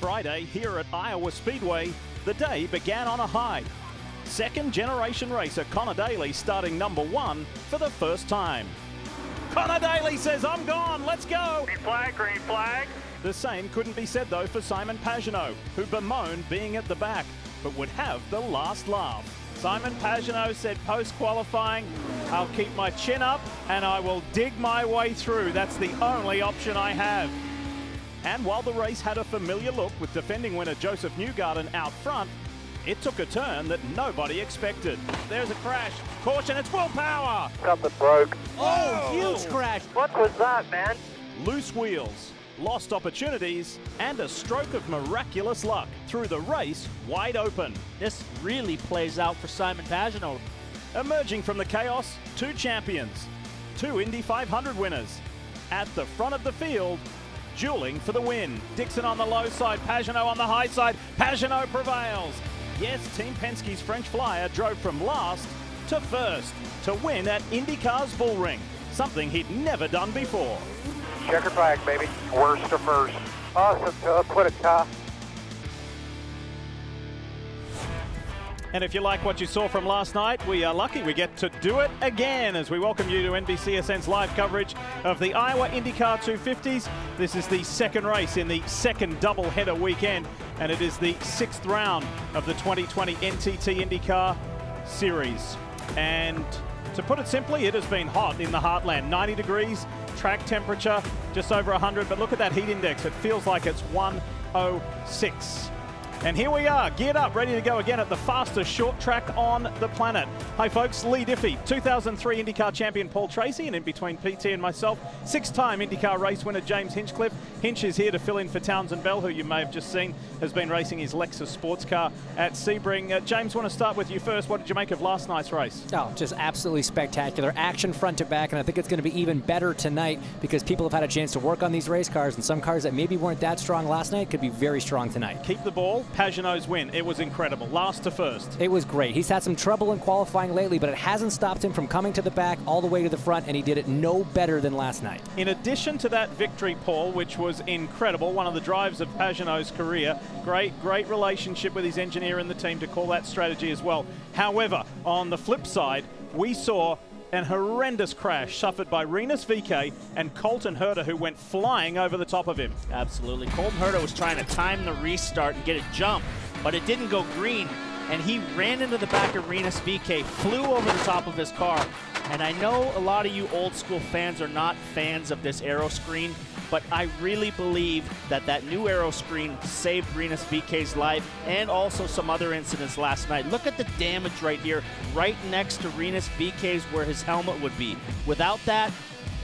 Friday here at Iowa Speedway, the day began on a high. Second-generation racer Conor Daly starting number 1 for the first time. Conor Daly says, "I'm gone, let's go!" Green flag, green flag. The same couldn't be said, though, for Simon Pagino, who bemoaned being at the back, but would have the last laugh. Simon Pagino said post-qualifying, "I'll keep my chin up and I will dig my way through. That's the only option I have." And while the race had a familiar look with defending winner Joseph Newgarden out front, it took a turn that nobody expected. There's a crash. Caution, it's Will Power! Something broke. Oh, huge crash. What was that, man? Loose wheels, lost opportunities, and a stroke of miraculous luck threw the race wide open. This really plays out for Simon Pagino. Emerging from the chaos, 2 champions, 2 Indy 500 winners. At the front of the field, dueling for the win. Dixon on the low side, Pagino on the high side. Pagino prevails. Yes, Team Penske's French flyer drove from last to first to win at IndyCar's Bullring, something he'd never done before. Checker flag, baby. Worst to first. Awesome, put it top. And if you like what you saw from last night, we are lucky we get to do it again as we welcome you to NBCSN's live coverage of the Iowa IndyCar 250s. This is the second race in the second doubleheader weekend, and it is the 6th round of the 2020 NTT IndyCar Series. And to put it simply, it has been hot in the heartland. 90 degrees, track temperature just over 100, but look at that heat index. It feels like it's 106. And here we are, geared up, ready to go again at the fastest short track on the planet. Hi folks, Lee Diffie, 2003 IndyCar champion Paul Tracy, and in between PT and myself, 6-time IndyCar race winner James Hinchcliffe. Hinch is here to fill in for Townsend Bell, who you may have just seen has been racing his Lexus sports car at Sebring. James, want to start with you first. What did you make of last night's race? Oh, just absolutely spectacular. Action front to back, and I think it's going to be even better tonight because people have had a chance to work on these race cars, and some cars that maybe weren't that strong last night could be very strong tonight. Keep the ball. Pagino's win. It was incredible. Last to first. It was great. He's had some trouble in qualifying lately, but it hasn't stopped him from coming to the back all the way to the front, and he did it no better than last night. In addition to that victory, Paul, which was incredible, one of the drives of Pagino's career, great relationship with his engineer and the team to call that strategy as well. However, on the flip side, we saw an horrendous crash suffered by Rinus VeeKay and Colton Herta, who went flying over the top of him. Absolutely. Colton Herta was trying to time the restart and get a jump, but it didn't go green, and he ran into the back of Rinus VeeKay, flew over the top of his car. And I know a lot of you old school fans are not fans of this aero screen, but I really believe that that new aero screen saved Rinus VeeKay's life and also some other incidents last night. Look at the damage right here, right next to Rinus VeeKay's where his helmet would be. Without that,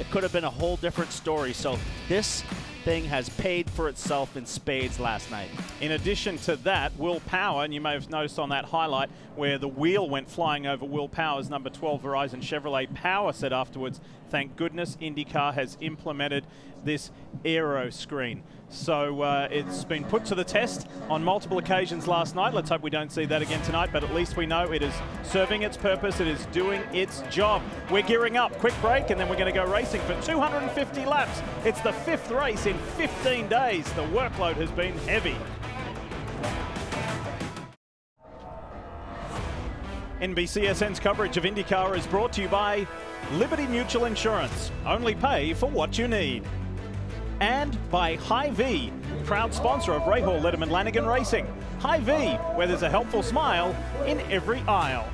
it could have been a whole different story. So this thing has paid for itself in spades last night. In addition to that, Will Power, and you may have noticed on that highlight where the wheel went flying over Will Power's number 12 Verizon Chevrolet. Power said afterwards, "Thank goodness IndyCar has implemented this aero screen." So it's been put to the test on multiple occasions last night. Let's hope we don't see that again tonight, but at least we know it is serving its purpose. It is doing its job. We're gearing up. Quick break, and then we're going to go racing for 250 laps. It's the 5th race in 15 days. The workload has been heavy. NBCSN's coverage of IndyCar is brought to you by Liberty Mutual Insurance. Only pay for what you need. And by Hy-Vee, proud sponsor of Rahal Letterman Lanigan Racing. Hy-Vee, where there's a helpful smile in every aisle.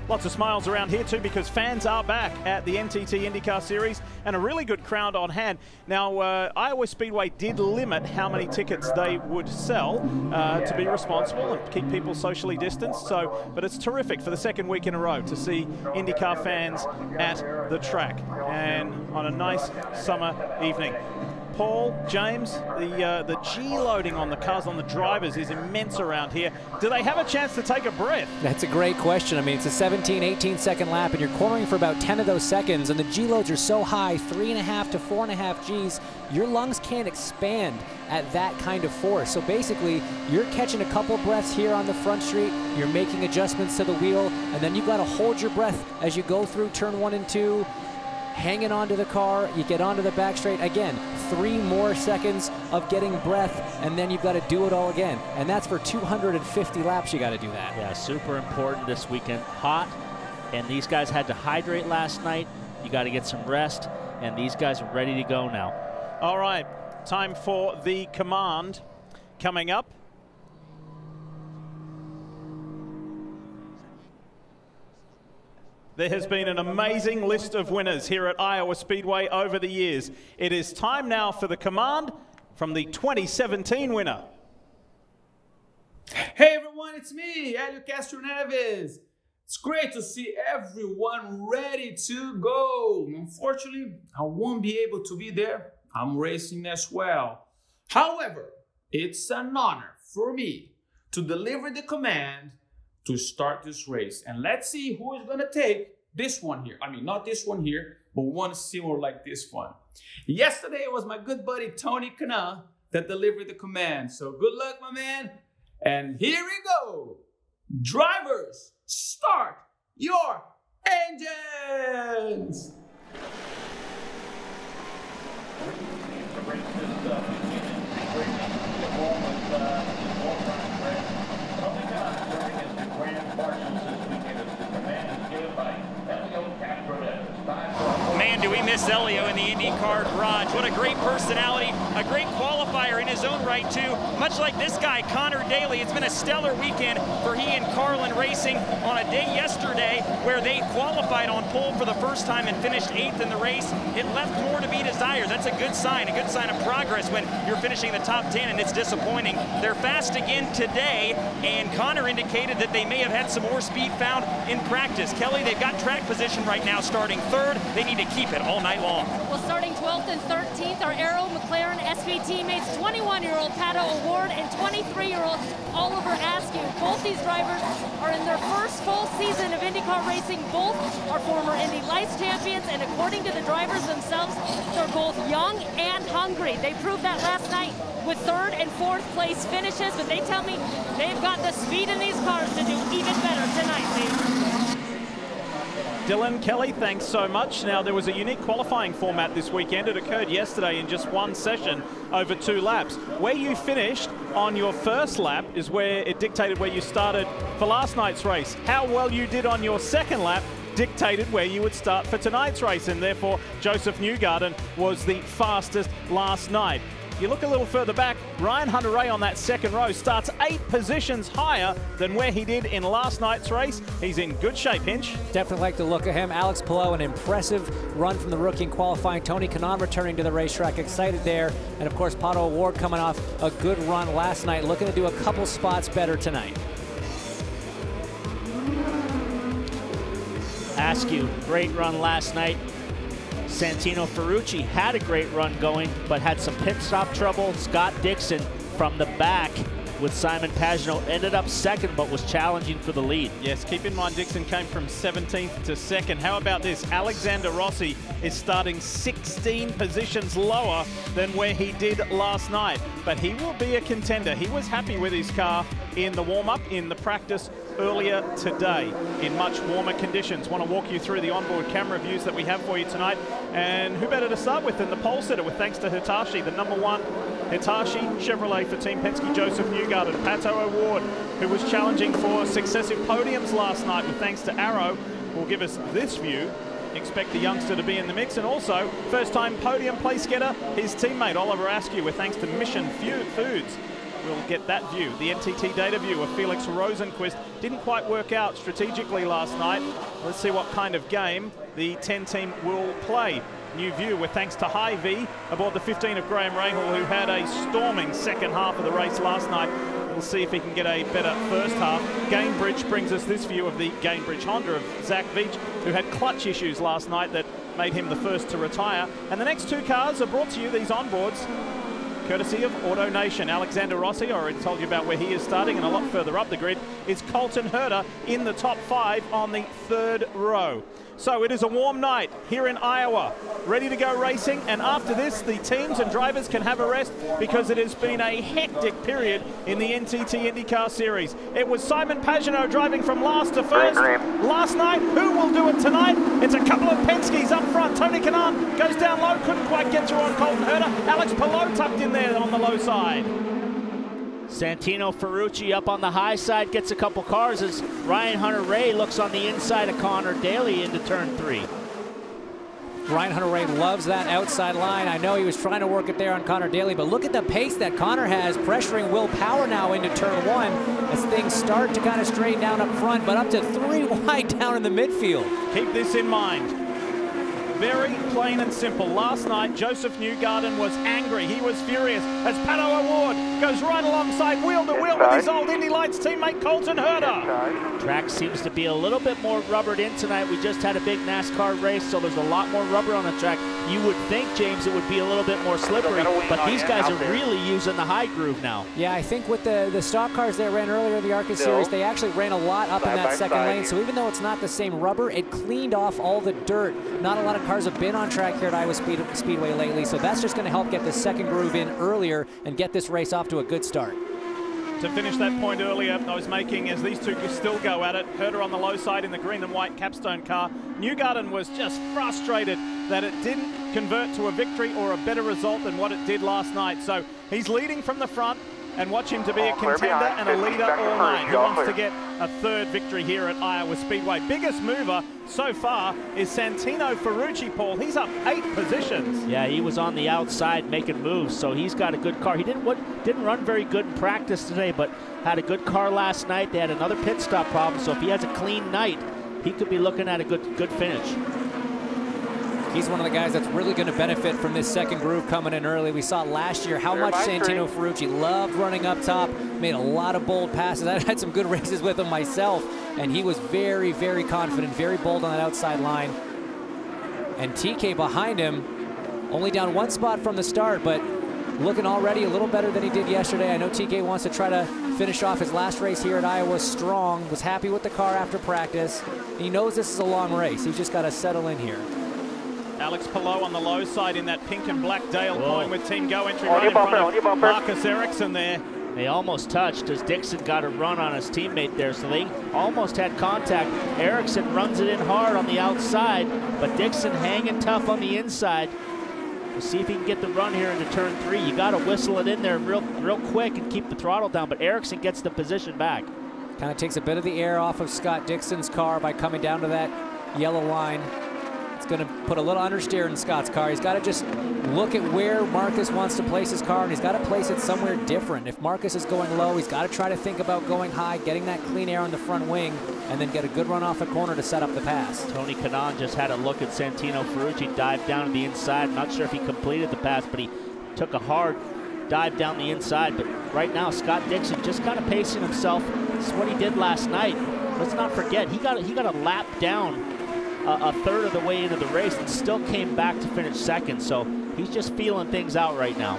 Lots of smiles around here too because fans are back at the NTT IndyCar Series and a really good crowd on hand. Now, Iowa Speedway did limit how many tickets they would sell to be responsible and keep people socially distanced. But it's terrific for the second week in a row to see IndyCar fans at the track and on a nice summer evening. Paul, James, the G-loading on the cars, on the drivers is immense around here. Do they have a chance to take a breath? That's a great question. I mean, it's a 17, 18-second lap, and you're cornering for about 10 of those seconds, and the G-loads are so high, 3.5 to 4.5 Gs, your lungs can't expand at that kind of force. So basically, you're catching a couple breaths here on the front straight, you're making adjustments to the wheel, and then you've got to hold your breath as you go through turn 1 and 2. hanging onto the car. You get onto the back straight. Again, 3 more seconds of getting breath, and then you've got to do it all again. And that's for 250 laps. You got to do that. Yeah, super important this weekend. Hot, and these guys had to hydrate last night. You got to get some rest, and these guys are ready to go now. All right, time for the command coming up. There has been an amazing list of winners here at Iowa Speedway over the years. It is time now for the command from the 2017 winner. Hey everyone, it's me, Hélio Castro Neves. It's great to see everyone ready to go. Unfortunately, I won't be able to be there. I'm racing as well. However, it's an honor for me to deliver the command to start this race. And let's see who is gonna take this one here. I mean, not this one here, but one similar like this one. Yesterday, it was my good buddy, Tony Kanaa, that delivered the command. So good luck, my man. And here we go. Drivers, start your engines. Man, do we miss Elio in the IndyCar garage. What a great personality, a great qualifier in his own right, too. Much like this guy, Conor Daly. It's been a stellar weekend for he and Carlin Racing on a day yesterday where they qualified on pole for the first time and finished 8th in the race. It left more to be desired. That's a good sign of progress when you're finishing the top 10 and it's disappointing. They're fast again today, and Conor indicated that they may have had some more speed found in practice. Kelly, they've got track position right now starting 3rd. They need to keep it all night long. Well, starting 12th and 13th are Arrow McLaren SV teammates, 21-year-old Pato O'Ward and 23-year-old Oliver Askew. Both these drivers are in their first full season of IndyCar racing. Both are former Indy Lights champions, and according to the drivers themselves, they're both young and hungry. They proved that last night with 3rd and 4th place finishes, but they tell me they've got the speed in these cars to do even better tonight, ladies. Dylan, Kelly, thanks so much. Now, there was a unique qualifying format this weekend. It occurred yesterday in just one session over 2 laps. Where you finished on your first lap is where it dictated where you started for last night's race. How well you did on your second lap dictated where you would start for tonight's race, and therefore Joseph Newgarden was the fastest last night. You look a little further back, Ryan Hunter-Reay on that second row starts 8 positions higher than where he did in last night's race. He's in good shape, Hinch. Definitely like the look of him. Alex Palou, an impressive run from the rookie in qualifying. Tony Kanaa returning to the racetrack, excited there. And of course, Pato O'Ward coming off a good run last night, looking to do a couple spots better tonight. Askew, great run last night. Santino Farucci had a great run going, but had some pit stop trouble. Scott Dixon from the back with Simon Pagino ended up 2nd, but was challenging for the lead. Yes, keep in mind Dixon came from 17th to 2nd. How about this? Alexander Rossi is starting 16 positions lower than where he did last night, but he will be a contender. He was happy with his car in the warm-up, in the practice earlier today in much warmer conditions. Want to walk you through the onboard camera views that we have for you tonight. And who better to start with than the pole sitter, with thanks to Hitachi, the #1 Hitachi Chevrolet for Team Penske, Joseph Newgarden. Pato O'Ward, who was challenging for successive podiums last night with thanks to Arrow, will give us this view. Expect the youngster to be in the mix, and also first-time podium place getter, his teammate Oliver Askew, with thanks to Mission Foods. We'll get that view. The NTT data view of Felix Rosenquist didn't quite work out strategically last night. Let's see what kind of game the 10 team will play. New view with thanks to Hy-Vee aboard the 15 of Graham Rahal, who had a storming second half of the race last night. We'll see if he can get a better first half. Gamebridge brings us this view of the Gamebridge Honda of Zach Veach, who had clutch issues last night that made him the first to retire. And the next 2 cars are brought to you, these onboards, courtesy of Auto Nation. Alexander Rossi, I already told you about where he is starting, and a lot further up the grid is Colton Herta in the top 5 on the 3rd row. So it is a warm night here in Iowa, ready to go racing, and after this the teams and drivers can have a rest because it has been a hectic period in the NTT IndyCar Series. It was Simon Pagino driving from last to first last night. Who will do it tonight? It's a couple of Penske's up front. Tony Kanaan goes down low, couldn't quite get through on Colton Herta. Alex Peloto tucked in there on the low side. Santino Farucci up on the high side, gets a couple cars as Ryan Hunter-Reay looks on the inside of Conor Daly into turn 3. Ryan Hunter-Reay loves that outside line. I know he was trying to work it there on Conor Daly, but look at the pace that Conor has, pressuring Will Power now into turn 1 as things start to kind of straighten down up front, but up to 3 wide down in the midfield. Keep this in mind. Very plain and simple. Last night, Joseph Newgarden was angry. He was furious as Pato O'Ward goes right alongside wheel to wheel with his old Indy Lights teammate Colton Herta. Track seems to be a little bit more rubbered in tonight. We just had a big NASCAR race, so there's a lot more rubber on the track. You would think, James, it would be a little bit more slippery, but these guys are really using the high groove now. Yeah, I think with the stock cars that ran earlier in the ARCA Series, they actually ran a lot up in that second lane, so even though it's not the same rubber, it cleaned off all the dirt. Not a lot of cars have been on track here at Iowa Speedway lately, so that's just going to help get the second groove in earlier and get this race off to a good start. To finish that point earlier I was making, as these two still go at it, Herta on the low side in the green and white capstone car. Newgarden was just frustrated that it didn't convert to a victory or a better result than what it did last night. So he's leading from the front, and watch him to be a contender and a leader all night. He wants to get a third victory here at Iowa Speedway. Biggest mover so far is Santino Farucci, Paul. He's up 8 positions. Yeah, he was on the outside making moves, so he's got a good car. He didn't run very good in practice today, but had a good car last night. They had another pit stop problem, so if he has a clean night, he could be looking at a good finish. He's one of the guys that's really going to benefit from this second groove coming in early. We saw last year how much Santino Farucci loved running up top, made a lot of bold passes. I had some good races with him myself, and he was very, very confident, very bold on that outside line. And TK behind him, only down 1 spot from the start, but looking already a little better than he did yesterday. I know TK wants to try to finish off his last race here at Iowa strong, was happy with the car after practice. He knows this is a long race. He's just got to settle in here. Alex Palou on the low side in that pink and black Dale, going with Team Go entry right in front of Marcus Erickson there. They almost touched as Dixon got a run on his teammate there, so they almost had contact. Erickson runs it in hard on the outside, but Dixon hanging tough on the inside. We'll see if he can get the run here into turn 3. You got to whistle it in there real quick and keep the throttle down, but Erickson gets the position back. Kind of takes a bit of the air off of Scott Dixon's car by coming down to that yellow line. It's going to put a little understeer in Scott's car. He's got to just look at where Marcus wants to place his car, and he's got to place it somewhere different. If Marcus is going low, he's got to try to think about going high, getting that clean air on the front wing, and then get a good run off the corner to set up the pass. Tony Kanaan just had a look at Santino Farucci dive down to the inside. Not sure if he completed the pass, but he took a hard dive down the inside. But right now, Scott Dixon just kind of pacing himself. This is what he did last night. Let's not forget, he got a lap down a third of the way into the race and still came back to finish second. So he's just feeling things out right now.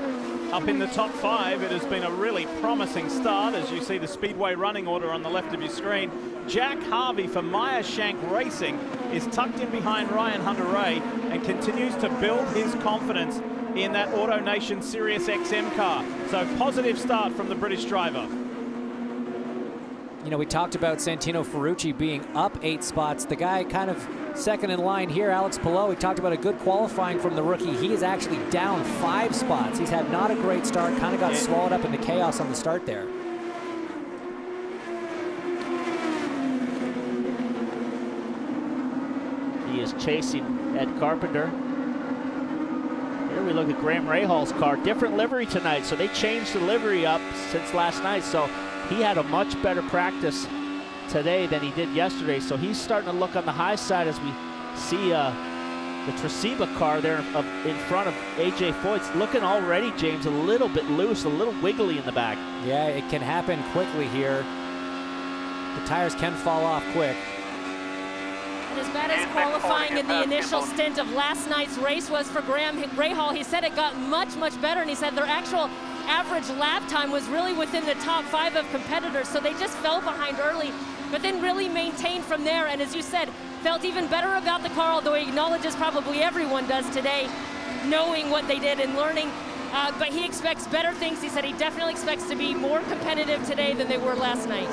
Up in the top 5, it has been a really promising start. As you see the Speedway running order on the left of your screen, Jack Harvey for Meyer Shank Racing is tucked in behind Ryan Hunter-Reay and continues to build his confidence in that AutoNation Sirius XM car. So positive start from the British driver. You know, we talked about Santino Farucci being up 8 spots. The guy kind of second in line here, Alex Palou. We talked about a good qualifying from the rookie. He is actually down 5 spots. He's had not a great start, kind of got swallowed up into chaos on the start there. He is chasing Ed Carpenter. Here we look at Graham Rahal's car. Different livery tonight, so they changed the livery up since last night. So he had a much better practice today than he did yesterday. So he's starting to look on the high side as we see the Tresiba car there in front of AJ Foyt's looking already, James, a little bit loose, a little wiggly in the back. Yeah, it can happen quickly here. The tires can fall off quick. And as bad as qualifying in the initial stint of last night's race was for Graham Rahal, he said it got much, much better, and he said their actual average lap time was really within the top 5 of competitors, so they just fell behind early, but then really maintained from there. And as you said, felt even better about the car, although he acknowledges probably everyone does today, knowing what they did and learning. But he expects better things. He said he definitely expects to be more competitive today than they were last night.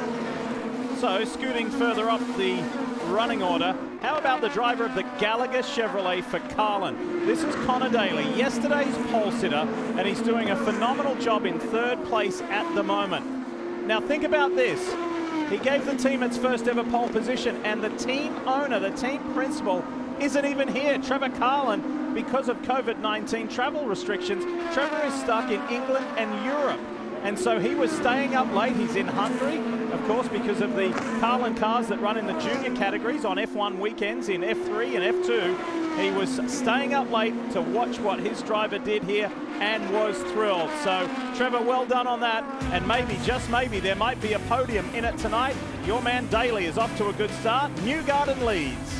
So, scooting further up the running order, how about the driver of the Gallagher Chevrolet for Carlin? This is Conor Daly, yesterday's pole sitter, and he's doing a phenomenal job in third place at the moment. Now think about this. He gave the team its first ever pole position, and the team owner, the team principal, isn't even here. Trevor Carlin, because of COVID-19 travel restrictions, Trevor is stuck in England and Europe. And so he was staying up late. He's in Hungary, of course, because of the Carlin cars that run in the junior categories on F1 weekends in F3 and F2. He was staying up late to watch what his driver did here and was thrilled. So, Trevor, well done on that. And maybe, just maybe, there might be a podium in it tonight. Your man Daly is off to a good start. Newgarden leads.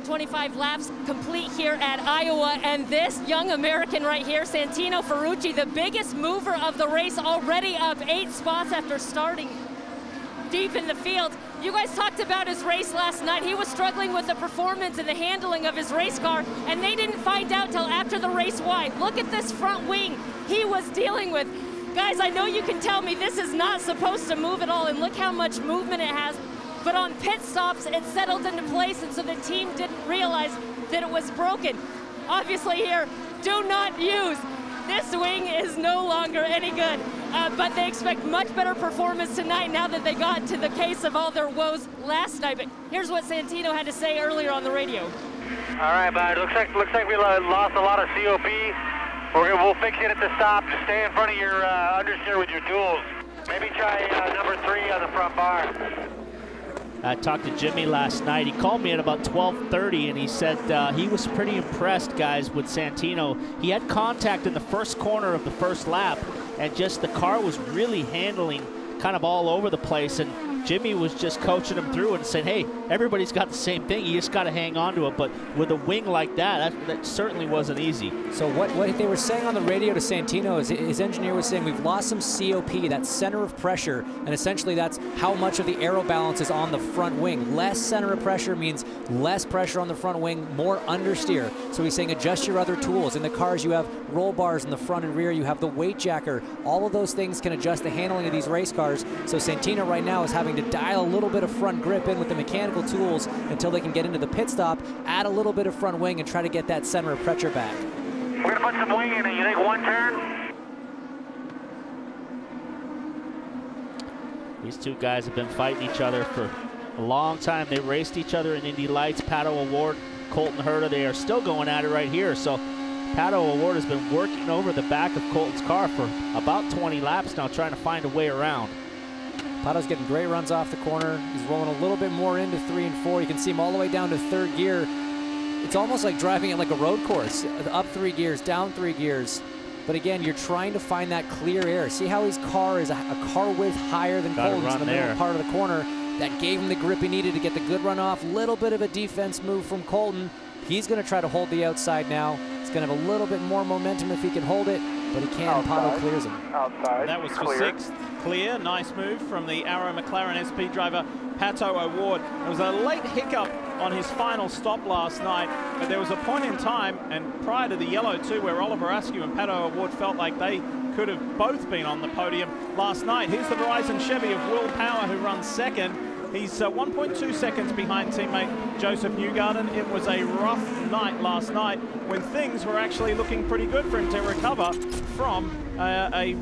25 laps complete here at Iowa, and this young American right here, Santino Farucci, the biggest mover of the race, already up 8 spots after starting deep in the field. You guys talked about his race last night. He was struggling with the performance and the handling of his race car, and they didn't find out till after the race why. Look at this front wing he was dealing with. Guys, I know you can tell me this is not supposed to move at all, and look how much movement it has. But on pit stops, it settled into place, and so the team didn't realize that it was broken. Obviously here, do not use. This wing is no longer any good, but they expect much better performance tonight now that they got to the case of all their woes last night. But here's what Santino had to say earlier on the radio. All right, bud, looks like we lost a lot of COP. We'll fix it at the stop. Just stay in front of your understeer with your tools. Maybe try number 3 on the front bar. I talked to Jimmy last night. He called me at about 12:30, and he said he was pretty impressed, guys, with Santino. He had contact in the first corner of the first lap, and just the car was really handling kind of all over the place, and Jimmy was just coaching him through and said, hey, everybody's got the same thing. You just got to hang on to it. But with a wing like that, that certainly wasn't easy. So what they were saying on the radio to Santino is his engineer was saying we've lost some COP, that center of pressure, and essentially that's how much of the aero balance is on the front wing. Less center of pressure means less pressure on the front wing, more understeer. So he's saying adjust your other tools. In the cars, you have roll bars in the front and rear. You have the weight jacker. All of those things can adjust the handling of these race cars. So Santino right now is having to dial a little bit of front grip in with the mechanical tools until they can get into the pit stop, add a little bit of front wing, and try to get that center of pressure back. We're going to put some wing in it. You think one turn? These two guys have been fighting each other for a long time. They raced each other in Indy Lights. Pato O'Ward, Colton Herta, they are still going at it right here. So Pato O'Ward has been working over the back of Colton's car for about 20 laps now, trying to find a way around. Pato's getting great runs off the corner. He's rolling a little bit more into 3 and 4. You can see him all the way down to 3rd gear. It's almost like driving it like a road course. Up 3 gears, down 3 gears. But again, you're trying to find that clear air. See how his car is a car width higher than Colton's in the middle part of the corner. That gave him the grip he needed to get the good run off. Little bit of a defense move from Colton. He's going to try to hold the outside now. He's going to have a little bit more momentum if he can hold it, but he can't. Pato clears him. Outside. That was for clear. 6th. Clear. Nice move from the Arrow McLaren SP driver, Pato O'Ward. There was a late hiccup on his final stop last night, but there was a point in time, and prior to the yellow too, where Oliver Askew and Pato O'Ward felt like they could have both been on the podium last night. Here's the Verizon Chevy of Will Power, who runs 2nd. He's 1.2 seconds behind teammate Joseph Newgarden. It was a rough night last night when things were actually looking pretty good for him to recover from a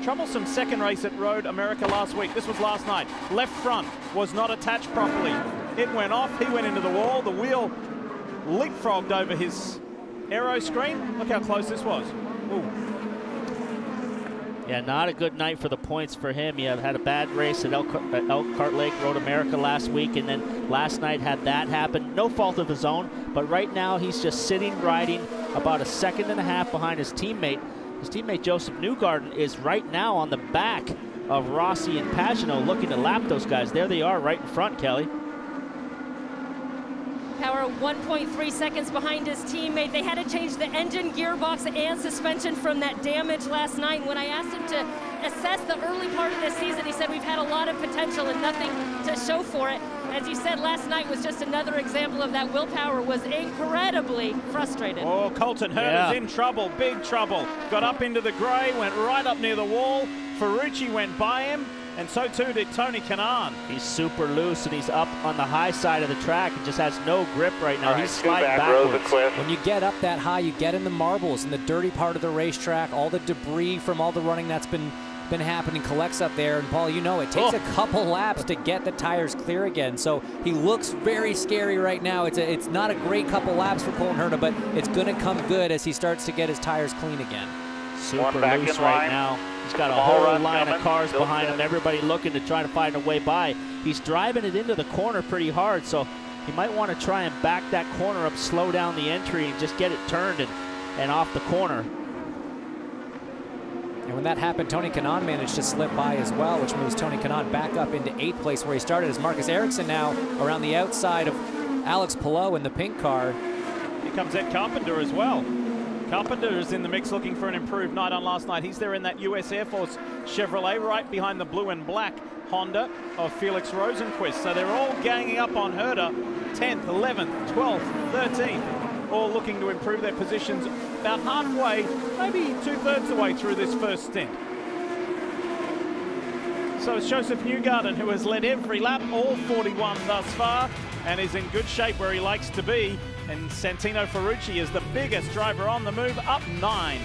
troublesome second race at Road America last week. This was last night. Left front was not attached properly. It went off. He went into the wall. The wheel leapfrogged over his aero screen. Look how close this was. Ooh. Yeah, not a good night for the points for him. He had a bad race at Elkhart Lake Road America last week, and then last night had that happen. No fault of his own, but right now he's just sitting, riding about 1.5 seconds behind his teammate. His teammate Joseph Newgarden is right now on the back of Rossi and Pagino looking to lap those guys. There they are right in front, Kelly. Power 1.3 seconds behind his teammate. They had to change the engine, gearbox, and suspension from that damage last night. When I asked him to assess the early part of this season, he said we've had a lot of potential and nothing to show for it. As you said, last night was just another example of that. Willpower was incredibly frustrated. Oh, Colton Herta's in trouble, big trouble. Got up into the grey, went right up near the wall. Farucci went by him, and so too did Tony Kanaan. He's super loose, and he's up on the high side of the track and just has no grip right now. All right, he's sliding back, backwards. When you get up that high, you get in the marbles, in the dirty part of the racetrack, all the debris from all the running that's been happening collects up there. And Paul, you know, it takes a couple laps to get the tires clear again. So he looks very scary right now. It's not a great couple laps for Colton Herta, but it's going to come good as he starts to get his tires clean again. Super loose right now. He's got a whole line of cars behind him, everybody looking to try to find a way by. He's driving it into the corner pretty hard, so he might want to try and back that corner up, slow down the entry, and just get it turned and off the corner. And when that happened, Tony Kanaan managed to slip by as well, which moves Tony Kanaan back up into 8th place where he started, as Marcus Erickson now around the outside of Alex Palou in the pink car. Here comes Ed Carpenter as well. Carpenter is in the mix looking for an improved night on last night. He's there in that US Air Force Chevrolet right behind the blue and black Honda of Felix Rosenquist. So they're all ganging up on Herta, 10th, 11th, 12th, 13th, all looking to improve their positions about halfway, maybe 2/3 the way through this first stint. So it's Joseph Newgarden, who has led every lap, all 41 thus far, and is in good shape where he likes to be. And Santino Farucci is the biggest driver on the move, up 9.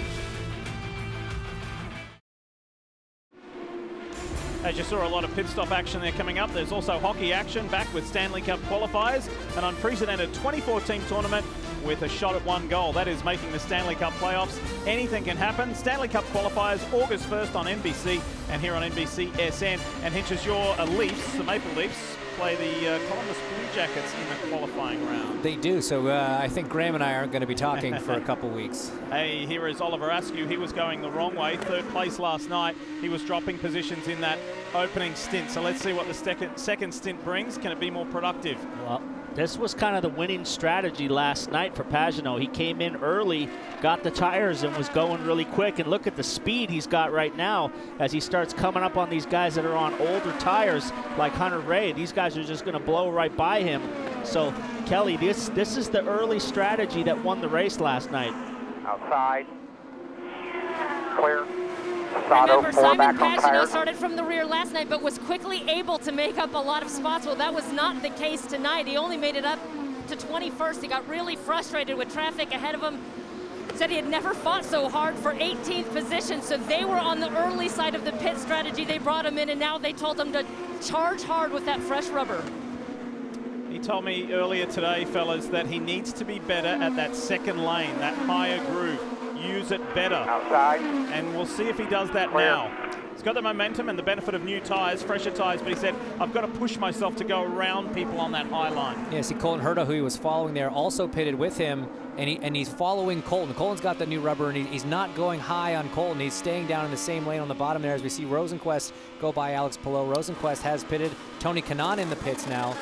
As you saw, a lot of pit stop action there coming up. There's also hockey action back with Stanley Cup qualifiers, an unprecedented 24-team tournament with a shot at 1 goal. That is making the Stanley Cup playoffs. Anything can happen. Stanley Cup qualifiers August 1st on NBC and here on NBC SN. And Hinches, your Leafs, the Maple Leafs, play the Columbus Blue Jackets in the qualifying round. They do, so I think Graham and I aren't going to be talking for a couple weeks. Hey, here is Oliver Askew. He was going the wrong way, 3rd place last night. He was dropping positions in that opening stint. So let's see what the second stint brings. Can it be more productive? Well, this was kind of the winning strategy last night for Pagino. He came in early, got the tires, and was going really quick. And look at the speed he's got right now as he starts coming up on these guys that are on older tires like Hunter Ray. These guys are just going to blow right by him. So, Kelly, this is the early strategy that won the race last night. Outside. Clear. Remember, Simon Pagino started from the rear last night, but was quickly able to make up a lot of spots. Well, that was not the case tonight. He only made it up to 21st. He got really frustrated with traffic ahead of him. Said he had never fought so hard for 18th position, so they were on the early side of the pit strategy. They brought him in, and now they told him to charge hard with that fresh rubber. He told me earlier today, fellas, that he needs to be better at that second lane, that higher groove. Use it better. Outside. And we'll see if he does that now. He's got the momentum and the benefit of new tires, fresher tires, but he said, I've got to push myself to go around people on that high line. Yeah, see, Colton Herta, who he was following there, also pitted with him, and he's following Colton. Colton's got the new rubber, and he's not going high on Colton. He's staying down in the same lane on the bottom there as we see Rosenquist go by Alex Palou. Rosenquist has pitted. Tony Kanaan in the pits now.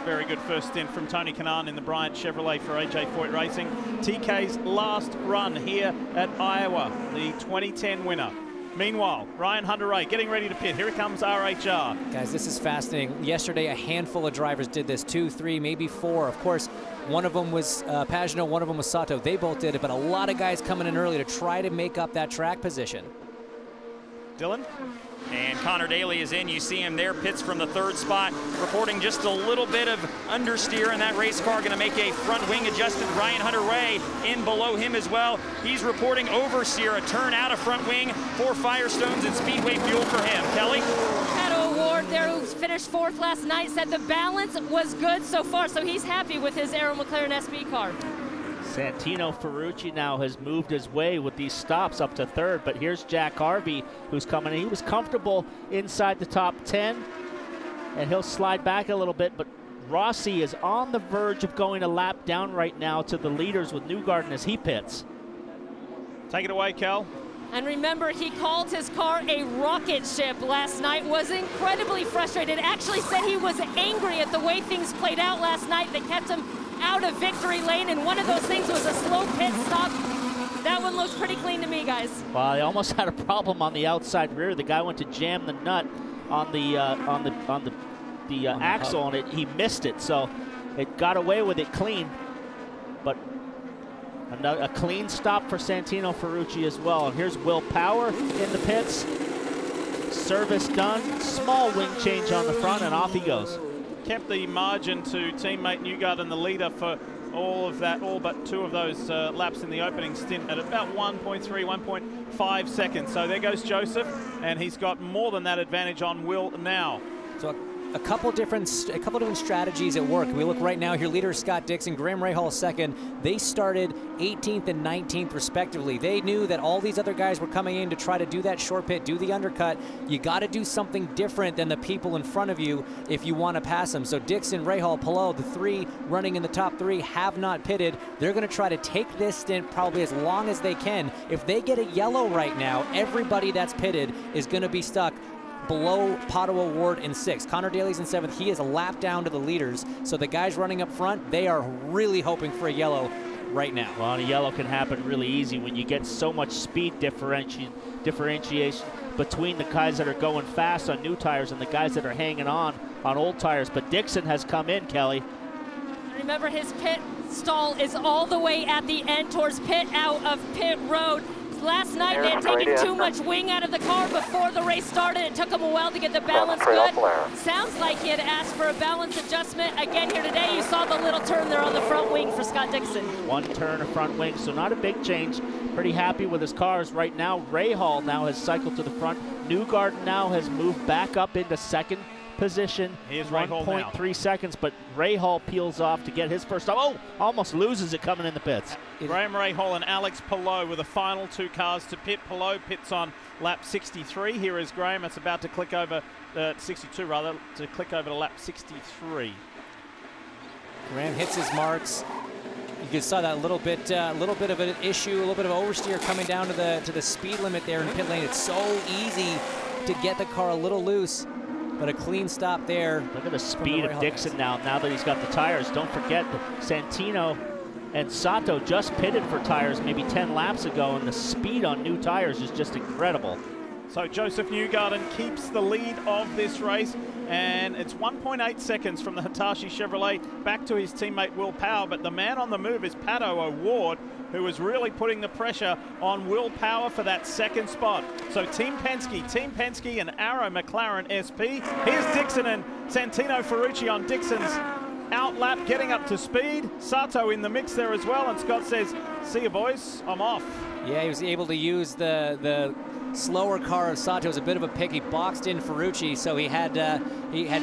Very good first stint from Tony Kanaan in the Bryant Chevrolet for AJ Foyt Racing. TK's last run here at Iowa, the 2010 winner. Meanwhile, Ryan Hunter-Reay getting ready to pit. Here it comes RHR. Guys, this is fascinating. Yesterday, a handful of drivers did this, 2, 3, maybe 4. Of course, one of them was Pagino, one of them was Sato. They both did it, but a lot of guys coming in early to try to make up that track position. Dylan? And Conor Daly is in. You see him there, pits from the 3rd spot, reporting just a little bit of understeer in that race car. Going to make a front wing adjusted. Ryan Hunter-Reay in below him as well. He's reporting oversteer, a turn out of front wing, 4 Firestones and Speedway fuel for him. Kelly? Pato O'Ward there, who finished 4th last night, said the balance was good so far, so he's happy with his Arrow McLaren SB car. Santino Farucci now has moved his way with these stops up to 3rd, but here's Jack Harvey who's coming in. He was comfortable inside the top 10, and he'll slide back a little bit, but Rossi is on the verge of going a lap down right now to the leaders with Newgarden as he pits. Take it away, Cal. And remember, he called his car a rocket ship last night, was incredibly frustrated, actually said he was angry at the way things played out last night that kept him out of victory lane, and one of those things was a slow pit stop. That one looks pretty clean to me, guys. Well, they almost had a problem on the outside rear. The guy went to jam the nut on the axle, and he missed it, so it got away with it clean. But a clean stop for Santino Farucci as well. And here's Will Power in the pits. Service done. Small wing change on the front, and off he goes. Kept the margin to teammate Newgarden, the leader, for all but 2 of those laps in the opening stint at about 1.3, 1.5 seconds. So there goes Joseph, and he's got more than that advantage on Will now. So a couple different strategies at work. We look right now here, leader Scott Dixon, Graham Rahal second. They started 18th and 19th respectively. They knew that all these other guys were coming in to try to do that short pit, do the undercut. You got to do something different than the people in front of you if you want to pass them. So Dixon, Rahal, Peloto, the 3 running in the top 3 have not pitted. They're going to try to take this stint probably as long as they can. If they get a yellow right now, everybody that's pitted is going to be stuck below Pato O'Ward in 6th. Conor Daly's in 7th. He is a lap down to the leaders. So the guys running up front, they are really hoping for a yellow right now. Well, and a yellow can happen really easy when you get so much speed differentiation between the guys that are going fast on new tires and the guys that are hanging on old tires. But Dixon has come in, Kelly. Remember, his pit stall is all the way at the end towards pit out of pit road. Last night they had taken too much wing out of the car before the race started. It took him a while to get the balance good. Sounds like he had asked for a balance adjustment. Again here today, you saw the little turn there on the front wing for Scott Dixon. 1 turn of front wing, so not a big change. Pretty happy with his cars right now. Rahal now has cycled to the front. Newgarden now has moved back up into 2nd position. Here's 1.3 seconds, but Rahal peels off to get his first stop. Oh, almost loses it coming in the pits. Graham Rahal and Alex Palou were the final 2 cars to pit. Palou pits on lap 63. Here is Graham. It's about to click over, 62 rather, to click over to lap 63. Graham hits his marks. You can saw that little bit of an issue, a little bit of oversteer coming down to the speed limit there in pit lane. It's so easy to get the car a little loose. But a clean stop there. Look at the speed of Dixon now that he's got the tires. Don't forget that Santino and Sato just pitted for tires maybe 10 laps ago, and the speed on new tires is just incredible. So Joseph Newgarden keeps the lead of this race, and it's 1.8 seconds from the Hitachi Chevrolet back to his teammate Will Power, but the man on the move is Pato O'Ward, who is really putting the pressure on Will Power for that 2nd spot. So Team Penske and Arrow McLaren SP. Here's Dixon and Santino Farucci on Dixon's outlap, getting up to speed. Sato in the mix there as well, and Scott says, see you boys, I'm off. Yeah, he was able to use the slower car of Sato as a bit of a pick. He boxed in Farucci, so he had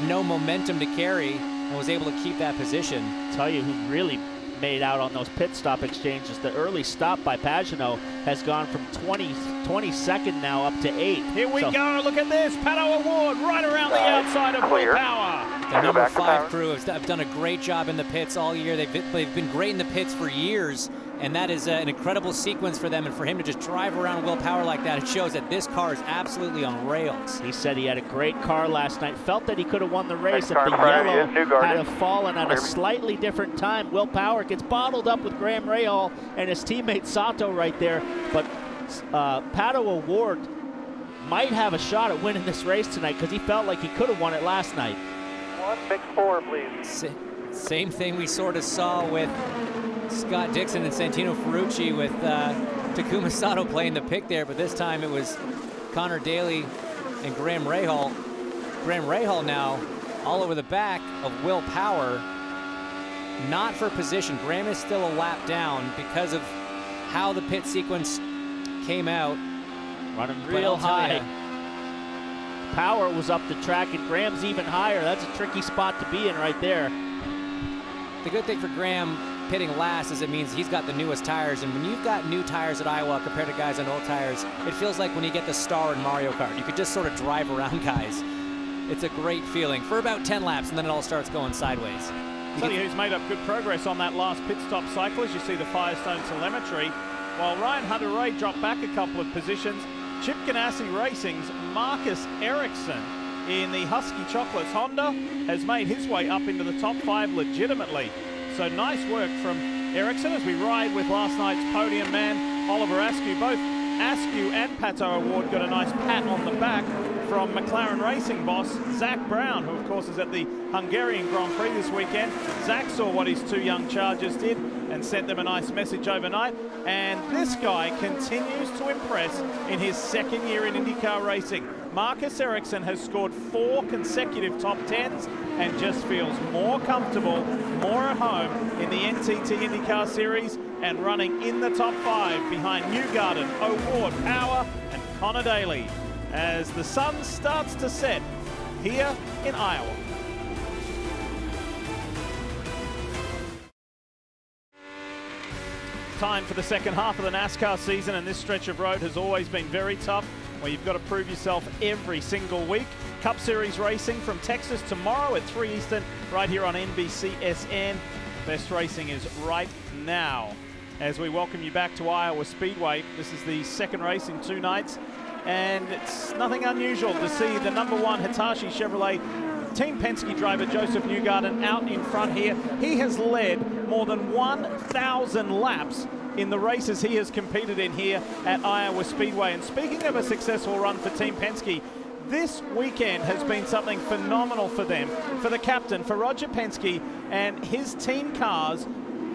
no momentum to carry and was able to keep that position. I'll tell you who really made out on those pit stop exchanges. The early stop by Pagino has gone from 22nd now up to 8th. Here we go. Look at this. Pato O'Ward right around the outside of Will Power. The number 5 crew have done a great job in the pits all year. They've been great in the pits for years, and that is an incredible sequence for them. And for him to just drive around Will Power like that, it shows that this car is absolutely on rails. He said he had a great car last night. Felt that he could have won the race if the yellow had have fallen at a slightly different time. Will Power gets bottled up with Graham Rahal and his teammate Sato right there. But Pato O'Ward might have a shot at winning this race tonight because he felt like he could have won it last night. 1, mix 4, please. Same thing we sort of saw with Scott Dixon and Santino Farucci with Takuma Sato playing the pick there, but this time it was Conor Daly and Graham Rahal. Graham Rahal now all over the back of Will Power, not for position. Graham is still a lap down because of how the pit sequence came out. Running real high. Power was up the track, and Graham's even higher. That's a tricky spot to be in right there. The good thing for Graham pitting last is it means he's got the newest tires, and when you've got new tires at Iowa compared to guys on old tires, it feels like when you get the star in Mario Kart. You could just sort of drive around guys. It's a great feeling for about 10 laps, and then it all starts going sideways. Tell you who's made up good progress on that last pit stop cycle. As you see the Firestone telemetry, while Ryan Hunter-Reay dropped back a couple of positions. Chip Ganassi Racing's Marcus Erickson in the Husky Chocolates Honda has made his way up into the top 5 legitimately. So nice work from Erickson as we ride with last night's podium man, Oliver Askew. Both Askew and Pato Award got a nice pat on the back from McLaren Racing boss Zach Brown, who of course is at the Hungarian Grand Prix this weekend. Zach saw what his 2 young Chargers did and sent them a nice message overnight. And this guy continues to impress in his 2nd year in IndyCar racing. Marcus Erickson has scored 4 consecutive top 10s and just feels more comfortable, more at home in the NTT IndyCar Series and running in the top 5 behind Newgarden, Award, Power and Conor Daly as the sun starts to set here in Iowa. Time for the second half of the NASCAR season, and this stretch of road has always been very tough, where you've got to prove yourself every single week. Cup Series racing from Texas tomorrow at 3 Eastern, right here on NBCSN. Best racing is right now. As we welcome you back to Iowa Speedway, this is the 2nd race in 2 nights, and it's nothing unusual to see the #1 Hitachi Chevrolet Team Penske driver Joseph Newgarden out in front here. He has led more than 1,000 laps in the races he has competed in here at Iowa Speedway. And speaking of a successful run for Team Penske, this weekend has been something phenomenal for them, for the captain, for Roger Penske and his team cars,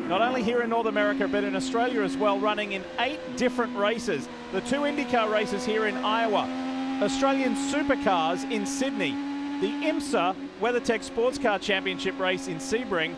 not only here in North America, but in Australia as well, running in 8 different races. The 2 IndyCar races here in Iowa, Australian Supercars in Sydney, the IMSA WeatherTech Sports Car Championship race in Sebring.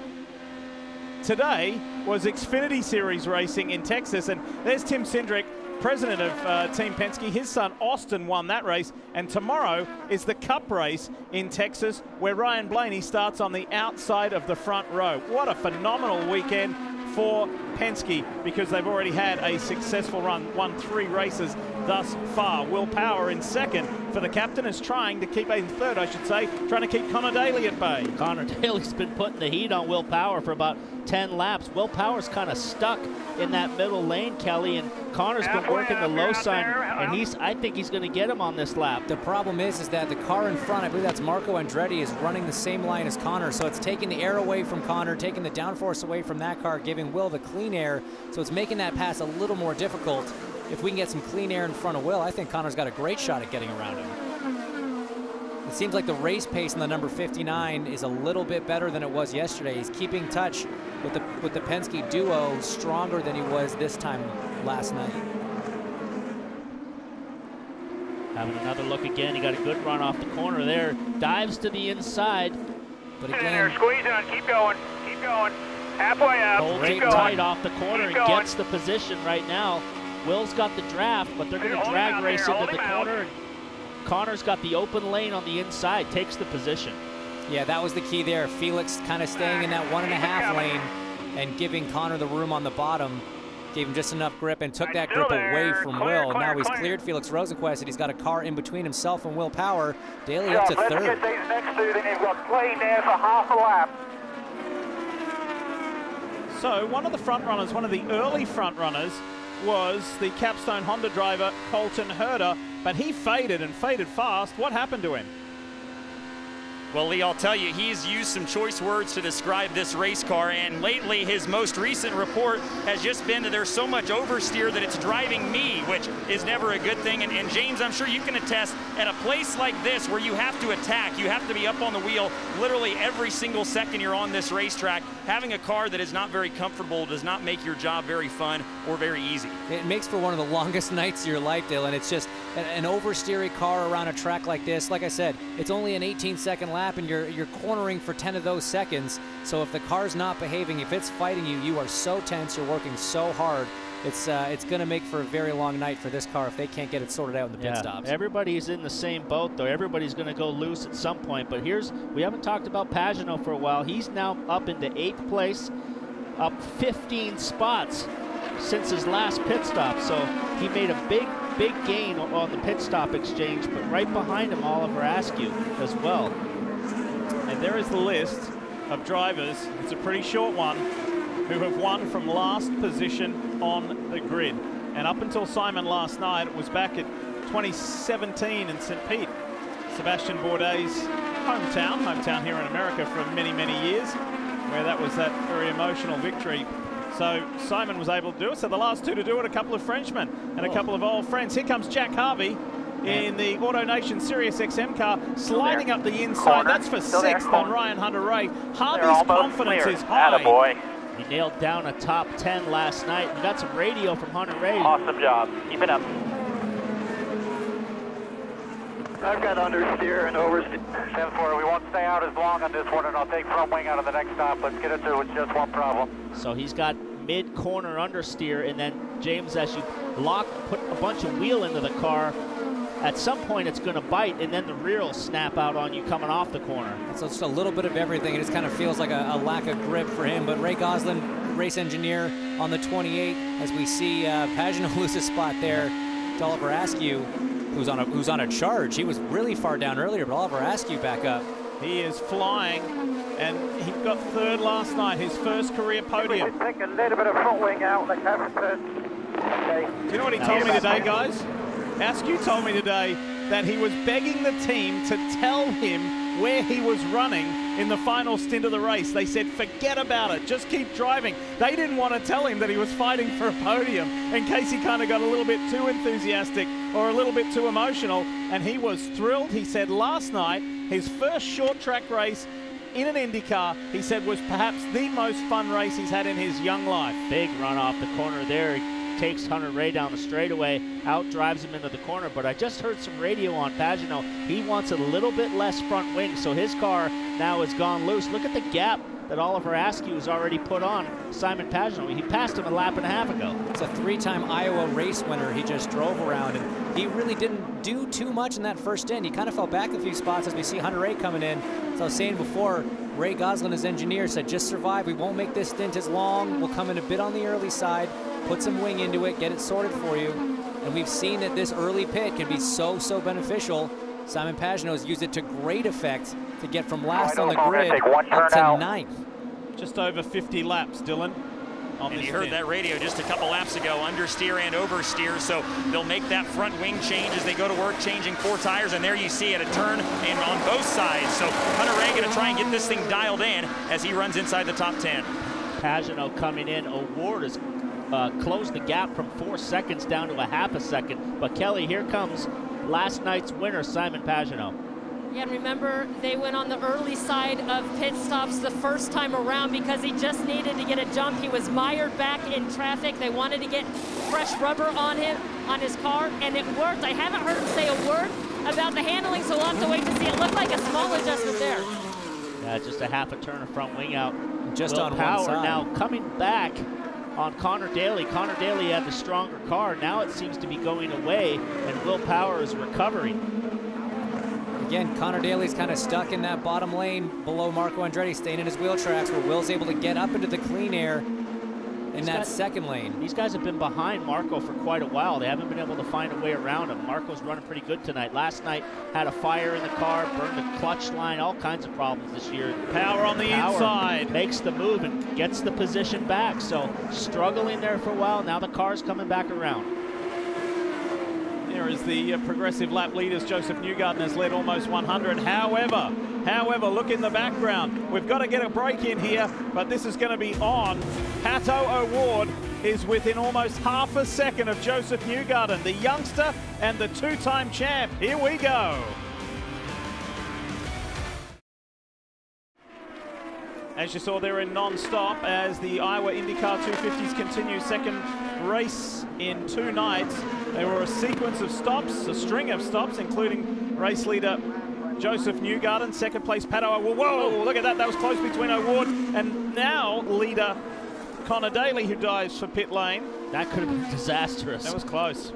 Today was Xfinity Series racing in Texas, and there's Tim Cindric, president of Team Penske. His son Austin won that race, and tomorrow is the Cup race in Texas, where Ryan Blaney starts on the outside of the front row. What a phenomenal weekend for Penske, because they've already had a successful run, won 3 races thus far. Will Power in 2nd for the captain is trying to keep, in 3rd I should say, trying to keep Conor Daly at bay. Conor Daly's been putting the heat on Will Power for about 10 laps. Will Power's kind of stuck in that middle lane, Kelly, and Conor's been working the low side, and I think he's going to get him on this lap. The problem is that the car in front, I believe that's Marco Andretti, is running the same line as Conor, so it's taking the air away from Conor, taking the downforce away from that car, giving Will the clean air, so it's making that pass a little more difficult. If we can get some clean air in front of Will, I think Conor's got a great shot at getting around him. It seems like the race pace in the number 59 is a little bit better than it was yesterday. He's keeping touch with the Penske duo stronger than he was this time last night. Having another look again. He got a good run off the corner there. Dives to the inside. But again, squeeze on, keep going, halfway up. Holds it tight off the corner and gets the position right now. Will's got the draft, but they're going to drag race into the corner. Conor's got the open lane on the inside, takes the position. Yeah, that was the key there. Felix kind of staying in that 1.5 lane and giving Conor the room on the bottom. Gave him just enough grip and took that grip away from Will. Now he's cleared Felix Rosenquist, and he's got a car in between himself and Will Power. Daly up to 3rd. Let's get these next 2, then you've got clean there for half a lap. So one of the front runners, one of the early front runners, was the Capstone Honda driver Colton Herter, but he faded and faded fast. What happened to him? Well, Lee, I'll tell you, he's used some choice words to describe this race car, and lately his most recent report has just been that there's so much oversteer that it's driving me, which is never a good thing. And James, I'm sure you can attest, at a place like this where you have to attack, you have to be up on the wheel literally every single second you're on this racetrack, having a car that is not very comfortable does not make your job very fun or very easy. It makes for one of the longest nights of your life, Dylan. It's just an oversteery car around a track like this. Like I said, it's only an 18-second lap, and you're cornering for 10 of those seconds. So if the car's not behaving, if it's fighting you, you are so tense, you're working so hard. It's going to make for a very long night for this car if they can't get it sorted out in the pit stops. Everybody's in the same boat, though. Everybody's going to go loose at some point. But we haven't talked about Pagino for a while. He's now up into 8th place, up 15 spots since his last pit stop. So he made a big gain on the pit stop exchange, but right behind him, Oliver Askew as well. And there is the list of drivers. It's a pretty short one, who have won from last position on the grid. And up until Simon last night, it was back at 2017 in St. Pete, Sebastian Bourdais' hometown here in America for many, many years, where that was that very emotional victory. So Simon was able to do it. So the last two to do it, a couple of Frenchmen and a couple of old friends. Here comes Jack Harvey in the AutoNation Sirius XM car, sliding up the inside. That's for sixth on Ryan Hunter-Reay. Harvey's confidence is high. Attaboy. He nailed down a top 10 last night. We got some radio from Hunter-Reay. Awesome job. Keep it up. I've got understeer and oversteer. 7-4, we won't stay out as long on this one, and I'll take front wing out of the next stop. Let's get it through. It's just one problem. So he's got mid-corner understeer, and then, James, as you put a bunch of wheel into the car, at some point it's going to bite, and then the rear will snap out on you coming off the corner. So it's just a little bit of everything. It just kind of feels like a lack of grip for him. But Ray Gosselin, race engineer on the 28, as we see Pagino lose a spot there to Oliver Askew, who's on a charge. He was really far down earlier, but Oliver Askew back up. He is flying, and he got third last night, his first career podium. We should take a little bit of front wing out, like Everton. Okay. Do you know what he told me today, guys? Askew told me today that he was begging the team to tell him where he was running in the final stint of the race. They said, forget about it, just keep driving. They didn't want to tell him that he was fighting for a podium in case he kind of got a little bit too enthusiastic or a little bit too emotional, and he was thrilled. He said last night, his first short track race in an IndyCar, he said, was perhaps the most fun race he's had in his young life. Big run off the corner there. He takes Hunter-Reay down the straightaway, out drives him into the corner, but I just heard some radio on Pagino. He wants a little bit less front wing, so his car now has gone loose. Look at the gap that Oliver Askew has already put on Simon Pagino. He passed him a lap and a half ago. It's a three-time Iowa race winner he just drove around, and he really didn't do too much in that first stint. He kind of fell back a few spots as we see Hunter-Reay coming in. As I was saying before, Ray Gosselin, his engineer, said just survive. We won't make this stint as long. We'll come in a bit on the early side, put some wing into it, get it sorted for you. And we've seen that this early pit can be so beneficial. Simon Pagino has used it to great effect to get from last on the grid up to ninth. Just over 50 laps, Dylan. And you heard that radio just a couple laps ago, understeer and oversteer, so they'll make that front wing change as they go to work, changing 4 tires, and there you see it, a turn and on both sides. So Hunter-Reay going to try and get this thing dialed in as he runs inside the top 10. Pagino coming in. O'Ward has closed the gap from 4 seconds down to a half a second. But Kelly, here comes last night's winner, Simon Pagino. Yeah, and remember, they went on the early side of pit stops the first time around because he just needed to get a jump. He was mired back in traffic. They wanted to get fresh rubber on him, on his car, and it worked. I haven't heard him say a word about the handling, so we'll have to wait to see. It looked like a small adjustment there. Yeah, just a half a turn of front wing out. Just Will on Power one side. now coming back on Conor Daly. Conor Daly had the stronger car. Now it seems to be going away, and Will Power is recovering. Again, Conor Daly's kind of stuck in that bottom lane below Marco Andretti, staying in his wheel tracks, where Will's able to get up into the clean air in that second lane. These guys have been behind Marco for quite a while. They haven't been able to find a way around him. Marco's running pretty good tonight. Last night had a fire in the car, burned a clutch line, all kinds of problems this year. Power on the inside. Makes the move and gets the position back. So struggling there for a while. Now the car's coming back around. There is the progressive lap leaders. Joseph Newgarden has led almost 100. However, look in the background. We've got to get a break in here, but this is going to be on. Pato O'Ward is within almost half a second of Joseph Newgarden, the youngster and the 2-time champ. Here we go. As you saw there in non-stop, as the Iowa IndyCar 250s continue, second race in 2 nights. There were a sequence of stops, a string of stops, including race leader Joseph Newgarden, second place Pato O'Ward. Whoa, look at that, that was close between O'Ward and now leader Conor Daly, who dives for pit lane. That could have been disastrous. That was close.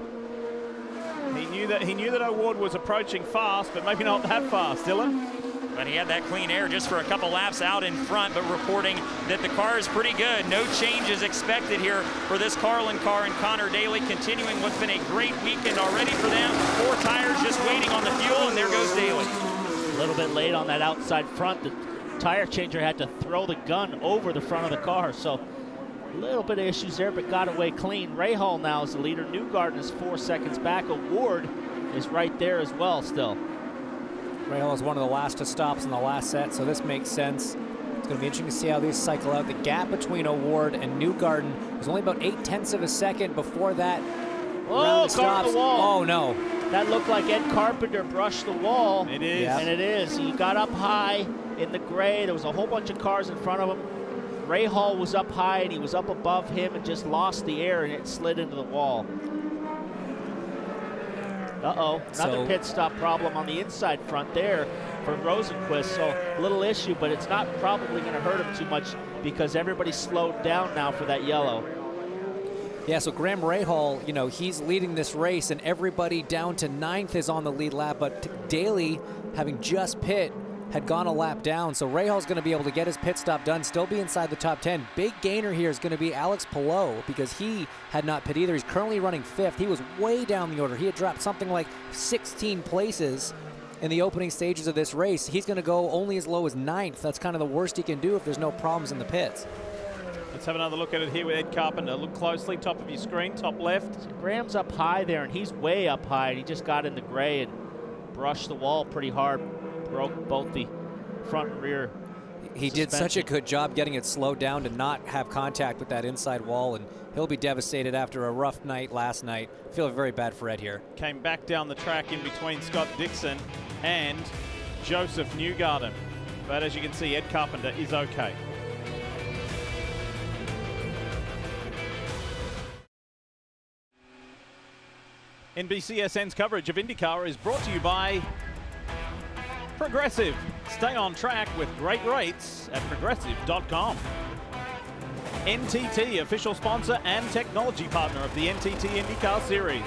He knew that O'Ward was approaching fast, but maybe not that fast, Dylan. But he had that clean air just for a couple laps out in front, but reporting that the car is pretty good. No changes expected here for this Carlin car, and Conor Daly continuing what's been a great weekend already for them. 4 tires just waiting on the fuel, and there goes Daly. A little bit late on that outside front. The tire changer had to throw the gun over the front of the car, so A little bit of issues there, but got away clean. Rahal now is the leader. Newgarden is 4 seconds back. Award is right there as well still. Rahal is one of the last to stops in the last set, so this makes sense. It's going to be interesting to see how these cycle out. The gap between Award and Newgarden was only about 0.8 of a second before that round of stops. The wall. Oh, no. That looked like Ed Carpenter brushed the wall. It is. And it is. He got up high in the gray. There was a whole bunch of cars in front of him. Rahal was up high, and he was up above him and just lost the air, and it slid into the wall. Uh-oh, another pit stop problem on the inside front there for Rosenquist. So a little issue, but it's not probably going to hurt him too much because everybody's slowed down now for that yellow. Yeah, so Graham Rahal, you know, he's leading this race, and everybody down to 9th is on the lead lap, but Daly, having just pit, had gone a lap down, so Rahal's going to be able to get his pit stop done, still be inside the top 10. Big gainer here is going to be Alex Palou because he had not pit either. He's currently running 5th. He was way down the order. He had dropped something like 16 places in the opening stages of this race. He's going to go only as low as 9th. That's kind of the worst he can do if there's no problems in the pits. Let's have another look at it here with Ed Carpenter. Look closely, top of your screen, top left. So Graham's up high there, and he's way up high, and he just got in the gray and brushed the wall pretty hard. Broke both the front and rear. He did such a good job getting it slowed down to not have contact with that inside wall, and he'll be devastated after a rough night last night. I feel very bad for Ed here. Came back down the track in between Scott Dixon and Joseph Newgarden. But as you can see, Ed Carpenter is okay. NBCSN's coverage of IndyCar is brought to you by Progressive. Stay on track with great rates at progressive.com. NTT, official sponsor and technology partner of the NTT IndyCar Series.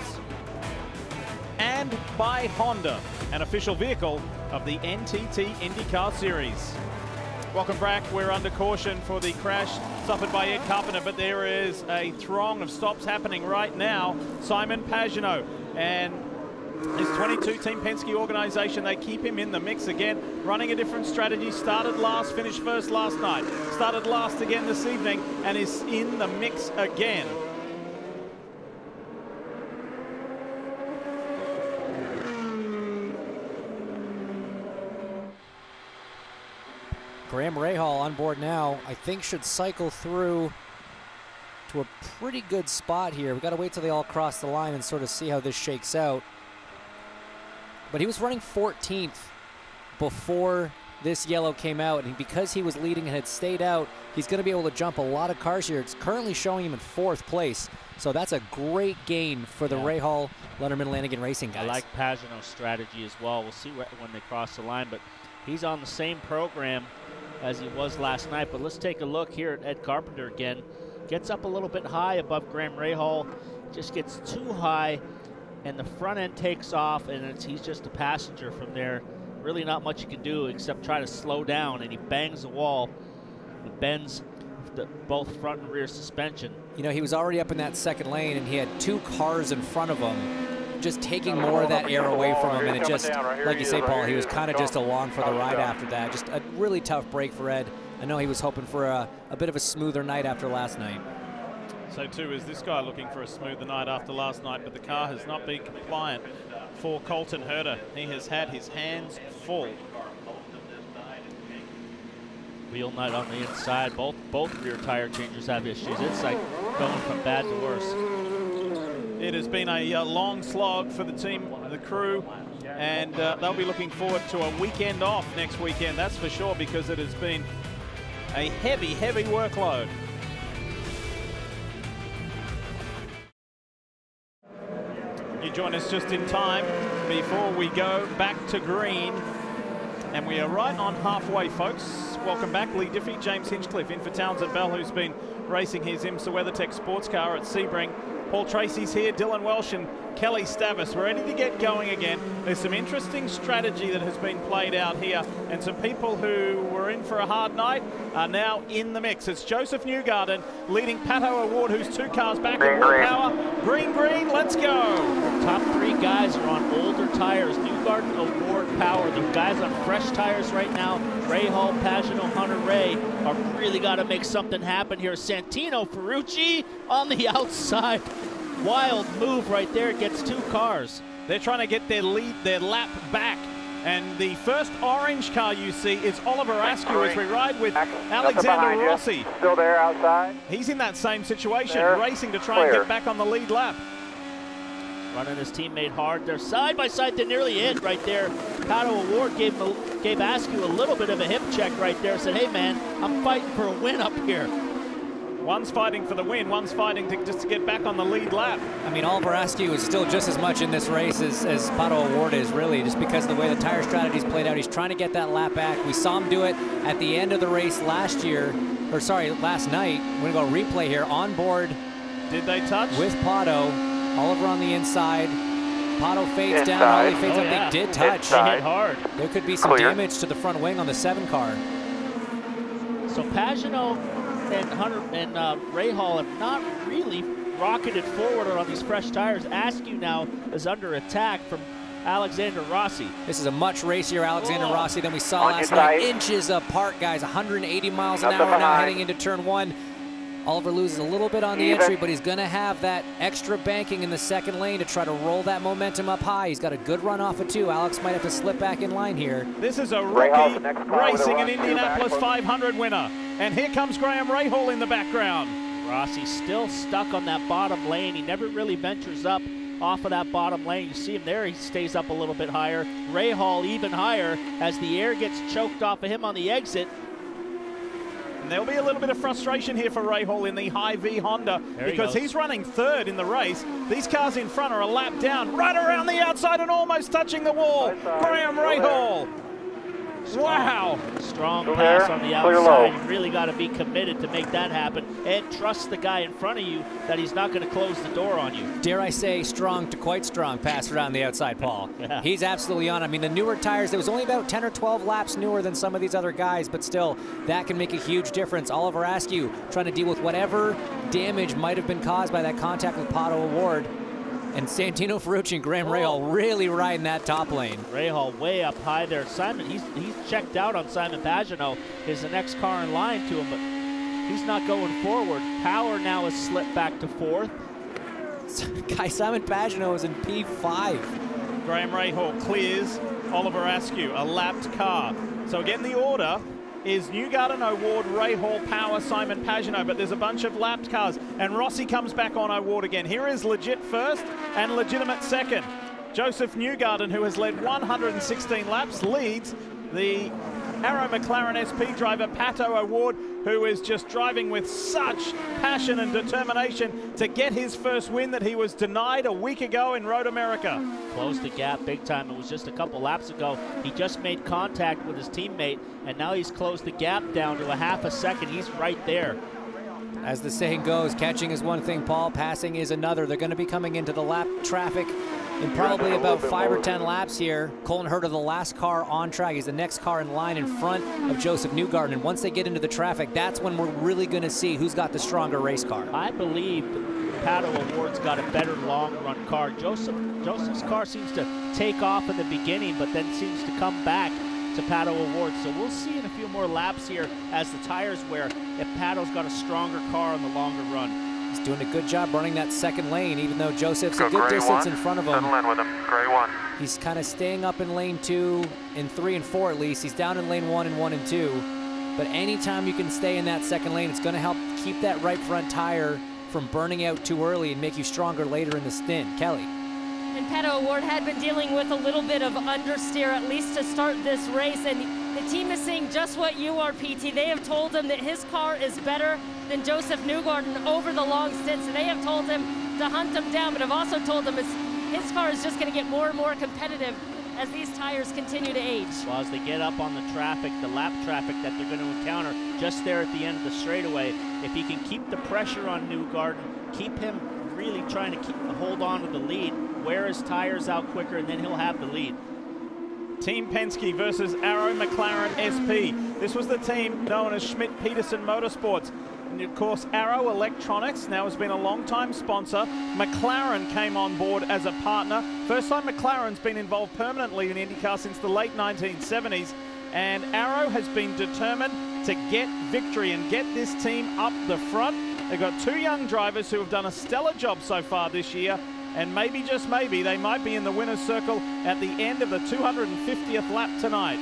And by Honda, an official vehicle of the NTT IndyCar Series. Welcome back. We're under caution for the crash suffered by Ed Carpenter, but there is a throng of stops happening right now. Simon Pagino and his 22 Team Penske organization, they keep him in the mix again, running a different strategy. Started last, finished first last night. Started last again this evening and is in the mix again. Graham Rahal on board now, I think should cycle through to a pretty good spot here. We've got to wait till they all cross the line and sort of see how this shakes out. But he was running 14th before this yellow came out, and because he was leading and had stayed out, he's going to be able to jump a lot of cars here. It's currently showing him in 4th place, so that's a great gain for the Rahal, Letterman, Lanigan Racing guys. I like Pagino's strategy as well. We'll see when they cross the line, but he's on the same program as he was last night. But let's take a look here at Ed Carpenter again. Gets up a little bit high above Graham Rahal, just gets too high, and the front end takes off, and he's just a passenger from there. Really not much you can do except try to slow down, and he bangs the wall. He bends both front and rear suspension. You know, he was already up in that second lane, and he had 2 cars in front of him, just taking more of that air away from him, and it just, like you say, Paul, he was kind of just along for the ride after that. Just a really tough break for Ed. I know he was hoping for a bit of a smoother night after last night. So too is this guy looking for a smoother night after last night, but the car has not been compliant for Colton Herta. He has had his hands full. Wheel nut on the inside. Both rear tire changers have issues. It's like going from bad to worse. It has been a long slog for the team, the crew, and they'll be looking forward to a weekend off next weekend, that's for sure, because it has been a heavy, heavy workload. You join us just in time before we go back to green. And we are right on halfway, folks. Welcome back. Lee Diffie, James Hinchcliffe in for Townsend Bell, who's been racing his IMSA WeatherTech sports car at Sebring. Paul Tracy's here, Dylan Welsh and Kelly Stavis ready to get going again. There's some interesting strategy that has been played out here, and some people who were in for a hard night are now in the mix. It's Joseph Newgarden leading Pato O'Ward, who's 2 cars back in power. Green, let's go. Top 3 guys are on older tires. Newgarden, O'Ward, Power. The guys on fresh tires right now, Rahal, Pagino, Hunter Ray, are really got to make something happen here. Santino Farucci on the outside. Wild move right there, gets 2 cars. They're trying to get their lap back. And the first orange car you see is Oliver Askew as we ride with Alexander Rossi. Still there outside. He's in that same situation, racing to try and get back on the lead lap. Running his teammate hard. They're side by side. They're nearly in right there. Pato O'Ward gave Askew a little bit of a hip check right there. Said, hey man, I'm fighting for a win up here. One's fighting for the win, one's fighting just to get back on the lead lap. I mean, Oliver Askew is still just as much in this race as Pato O'Ward is, really, just because of the way the tire strategy's played out. He's trying to get that lap back. We saw him do it at the end of the race last night. We're going to go replay here. On board. Did they touch? With Pato. Oliver on the inside. Pato fades down. Ollie fades up. They did touch. They hit hard. There could be some damage to the front wing on the 7 car. So Pagino and Hunter and Rahal have not really rocketed forward on these fresh tires. Askew now is under attack from Alexander Rossi. This is a much racier Alexander Rossi than we saw last night. Inches apart, guys. 180 miles an hour now heading into turn 1. Oliver loses a little bit on the entry, but he's going to have that extra banking in the second lane to try to roll that momentum up high. He's got a good run off of 2. Alex might have to slip back in line here. This is a rookie racing an Indianapolis 500 winner. And here comes Graham Rahal in the background. Rossi's still stuck on that bottom lane. He never really ventures up off of that bottom lane. You see him there, he stays up a little bit higher. Rahal even higher as the air gets choked off of him on the exit. And there'll be a little bit of frustration here for Rahal in the Hy-V Honda because he's running 3rd in the race. These cars in front are a lap down, right around the outside and almost touching the wall. Graham Rahal. Wow. Strong pass on the outside. You really got to be committed to make that happen and trust the guy in front of you that he's not going to close the door on you. Dare I say strong to quite strong pass around the outside, Paul. Yeah. He's absolutely on. I mean, the newer tires, there was only about 10 or 12 laps newer than some of these other guys, but still, that can make a huge difference. Oliver Askew trying to deal with whatever damage might have been caused by that contact with Pato O'Ward. And Santino Farucci and Graham Rahal really riding that top lane. Rahal way up high there. Simon, he's checked out on Simon Pagino. Is the next car in line to him, but he's not going forward. Power now has slipped back to 4th. Guy Simon Pagino is in P5. Graham Rahal clears Oliver Askew, a lapped car. So again, the order is Newgarden, O'Ward, Rahal, Power, Simon Pagino, but there's a bunch of lapped cars, and Rossi comes back on O'Ward again. Here is legit first and legitimate second. Joseph Newgarden, who has led 116 laps, leads the Arrow McLaren SP driver Pato O'Ward, who is just driving with such passion and determination to get his first win that he was denied a week ago in Road America. Closed the gap big time. It was just a couple laps ago. He just made contact with his teammate, and now he's closed the gap down to a half a second. He's right there. As the saying goes, catching is one thing, Paul. Passing is another. They're going to be coming into the lap traffic in probably about 5 or 10 laps here. Colton Herta, the last car on track. He's the next car in line in front of Joseph Newgarden. And once they get into the traffic, that's when we're really going to see who's got the stronger race car. I believe Pato O'Ward's got a better long-run car. Joseph's car seems to take off in the beginning, but then seems to come back to Pato O'Ward. So we'll see in a few more laps here as the tires wear if Pato's got a stronger car on the longer run. He's doing a good job running that second lane, even though Joseph's a good distance in front of him. Settle in with him. Gray 1. He's kind of staying up in lane 2, in 3 and 4 at least. He's down in lane 1 and 1 and 2. But anytime you can stay in that second lane, it's going to help keep that right front tire from burning out too early and make you stronger later in the stint. Kelly. And Pato O'Ward had been dealing with a little bit of understeer, at least to start this race. And the team is saying just what you are, PT. They have told him that his car is better than Joseph Newgarden over the long stints. And they have told him to hunt him down, but have also told him his car is just going to get more and more competitive as these tires continue to age. Well, as they get up on the traffic, the lap traffic that they're going to encounter just there at the end of the straightaway, if he can keep the pressure on Newgarden, keep him really trying to hold on to the lead, wear his tires out quicker, and then he'll have the lead. Team Penske versus Arrow McLaren SP. This was the team known as Schmidt-Peterson Motorsports. And of course, Arrow Electronics now has been a long-time sponsor. McLaren came on board as a partner. First time McLaren's been involved permanently in IndyCar since the late 1970s. And Arrow has been determined to get victory and get this team up the front. They've got two young drivers who have done a stellar job so far this year. And maybe, just maybe, they might be in the winner's circle at the end of the 250th lap tonight.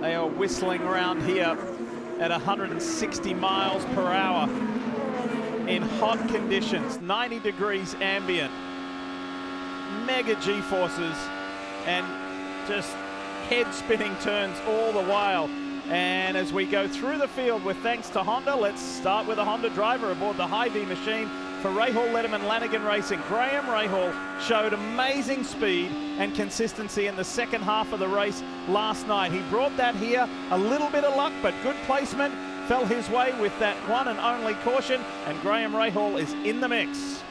They are whistling around here at 160 miles per hour in hot conditions, 90 degrees ambient, mega G-forces, and just head-spinning turns all the while. And as we go through the field with thanks to Honda, let's start with a Honda driver aboard the Harvey machine for Rahal Letterman Lanigan Racing. Graham Rahal showed amazing speed and consistency in the second half of the race last night. He brought that here, a little bit of luck, but good placement fell his way with that one and only caution, and Graham Rahal is in the mix.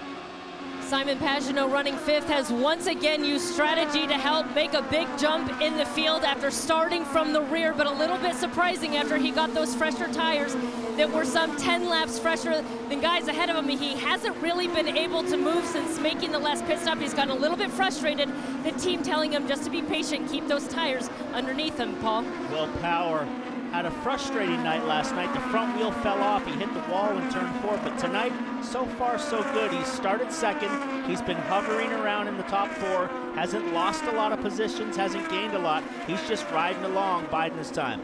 Simon Pagino, running fifth, has once again used strategy to help make a big jump in the field after starting from the rear, but a little bit surprising after he got those fresher tires that were some 10 laps fresher than guys ahead of him. He hasn't really been able to move since making the last pit stop. He's gotten a little bit frustrated. The team telling him just to be patient, keep those tires underneath him, Paul. Will Power had a frustrating night last night. The front wheel fell off. He hit the wall in turn 4, but tonight, so far so good. He's started second. He's been hovering around in the top 4, hasn't lost a lot of positions, hasn't gained a lot. He's just riding along, biding his time.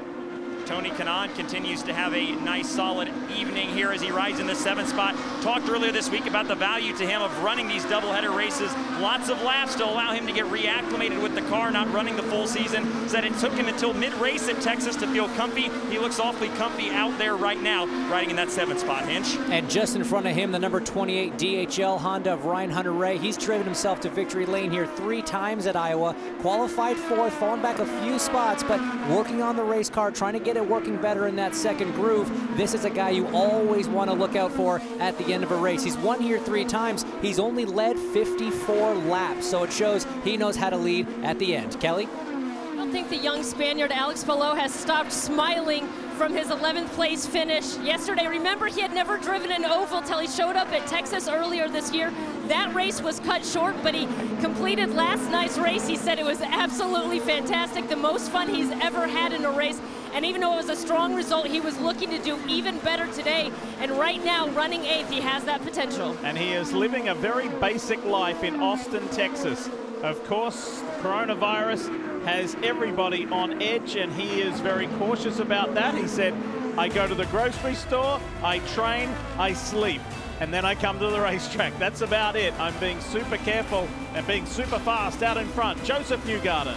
Tony Kanaan continues to have a nice, solid evening here as he rides in the 7th spot. Talked earlier this week about the value to him of running these doubleheader races. Lots of laps to allow him to get reacclimated with the car, not running the full season. Said it took him until mid-race at Texas to feel comfy. He looks awfully comfy out there right now, riding in that 7th spot, Hinch. And just in front of him, the number 28 DHL Honda of Ryan Hunter-Ray. He's driven himself to victory lane here 3 times at Iowa. Qualified 4th, falling back a few spots, but working on the race car, trying to get it working better in that second groove. This is a guy you always want to look out for at the end of a race. He's won here 3 times. He's only led 54 laps, so it shows he knows how to lead at the end. Kelly? I don't think the young Spaniard Alex Palou has stopped smiling from his 11th place finish yesterday. Remember, he had never driven an oval till he showed up at Texas earlier this year. That race was cut short, but he completed last night's race. He said it was absolutely fantastic, the most fun he's ever had in a race. And even though it was a strong result, he was looking to do even better today. And right now, running 8th, he has that potential. And he is living a very basic life in Austin, Texas. Of course, coronavirus has everybody on edge, and he is very cautious about that. He said, I go to the grocery store, I train, I sleep, and then I come to the racetrack. That's about it. I'm being super careful and being super fast out in front. Joseph Newgarden.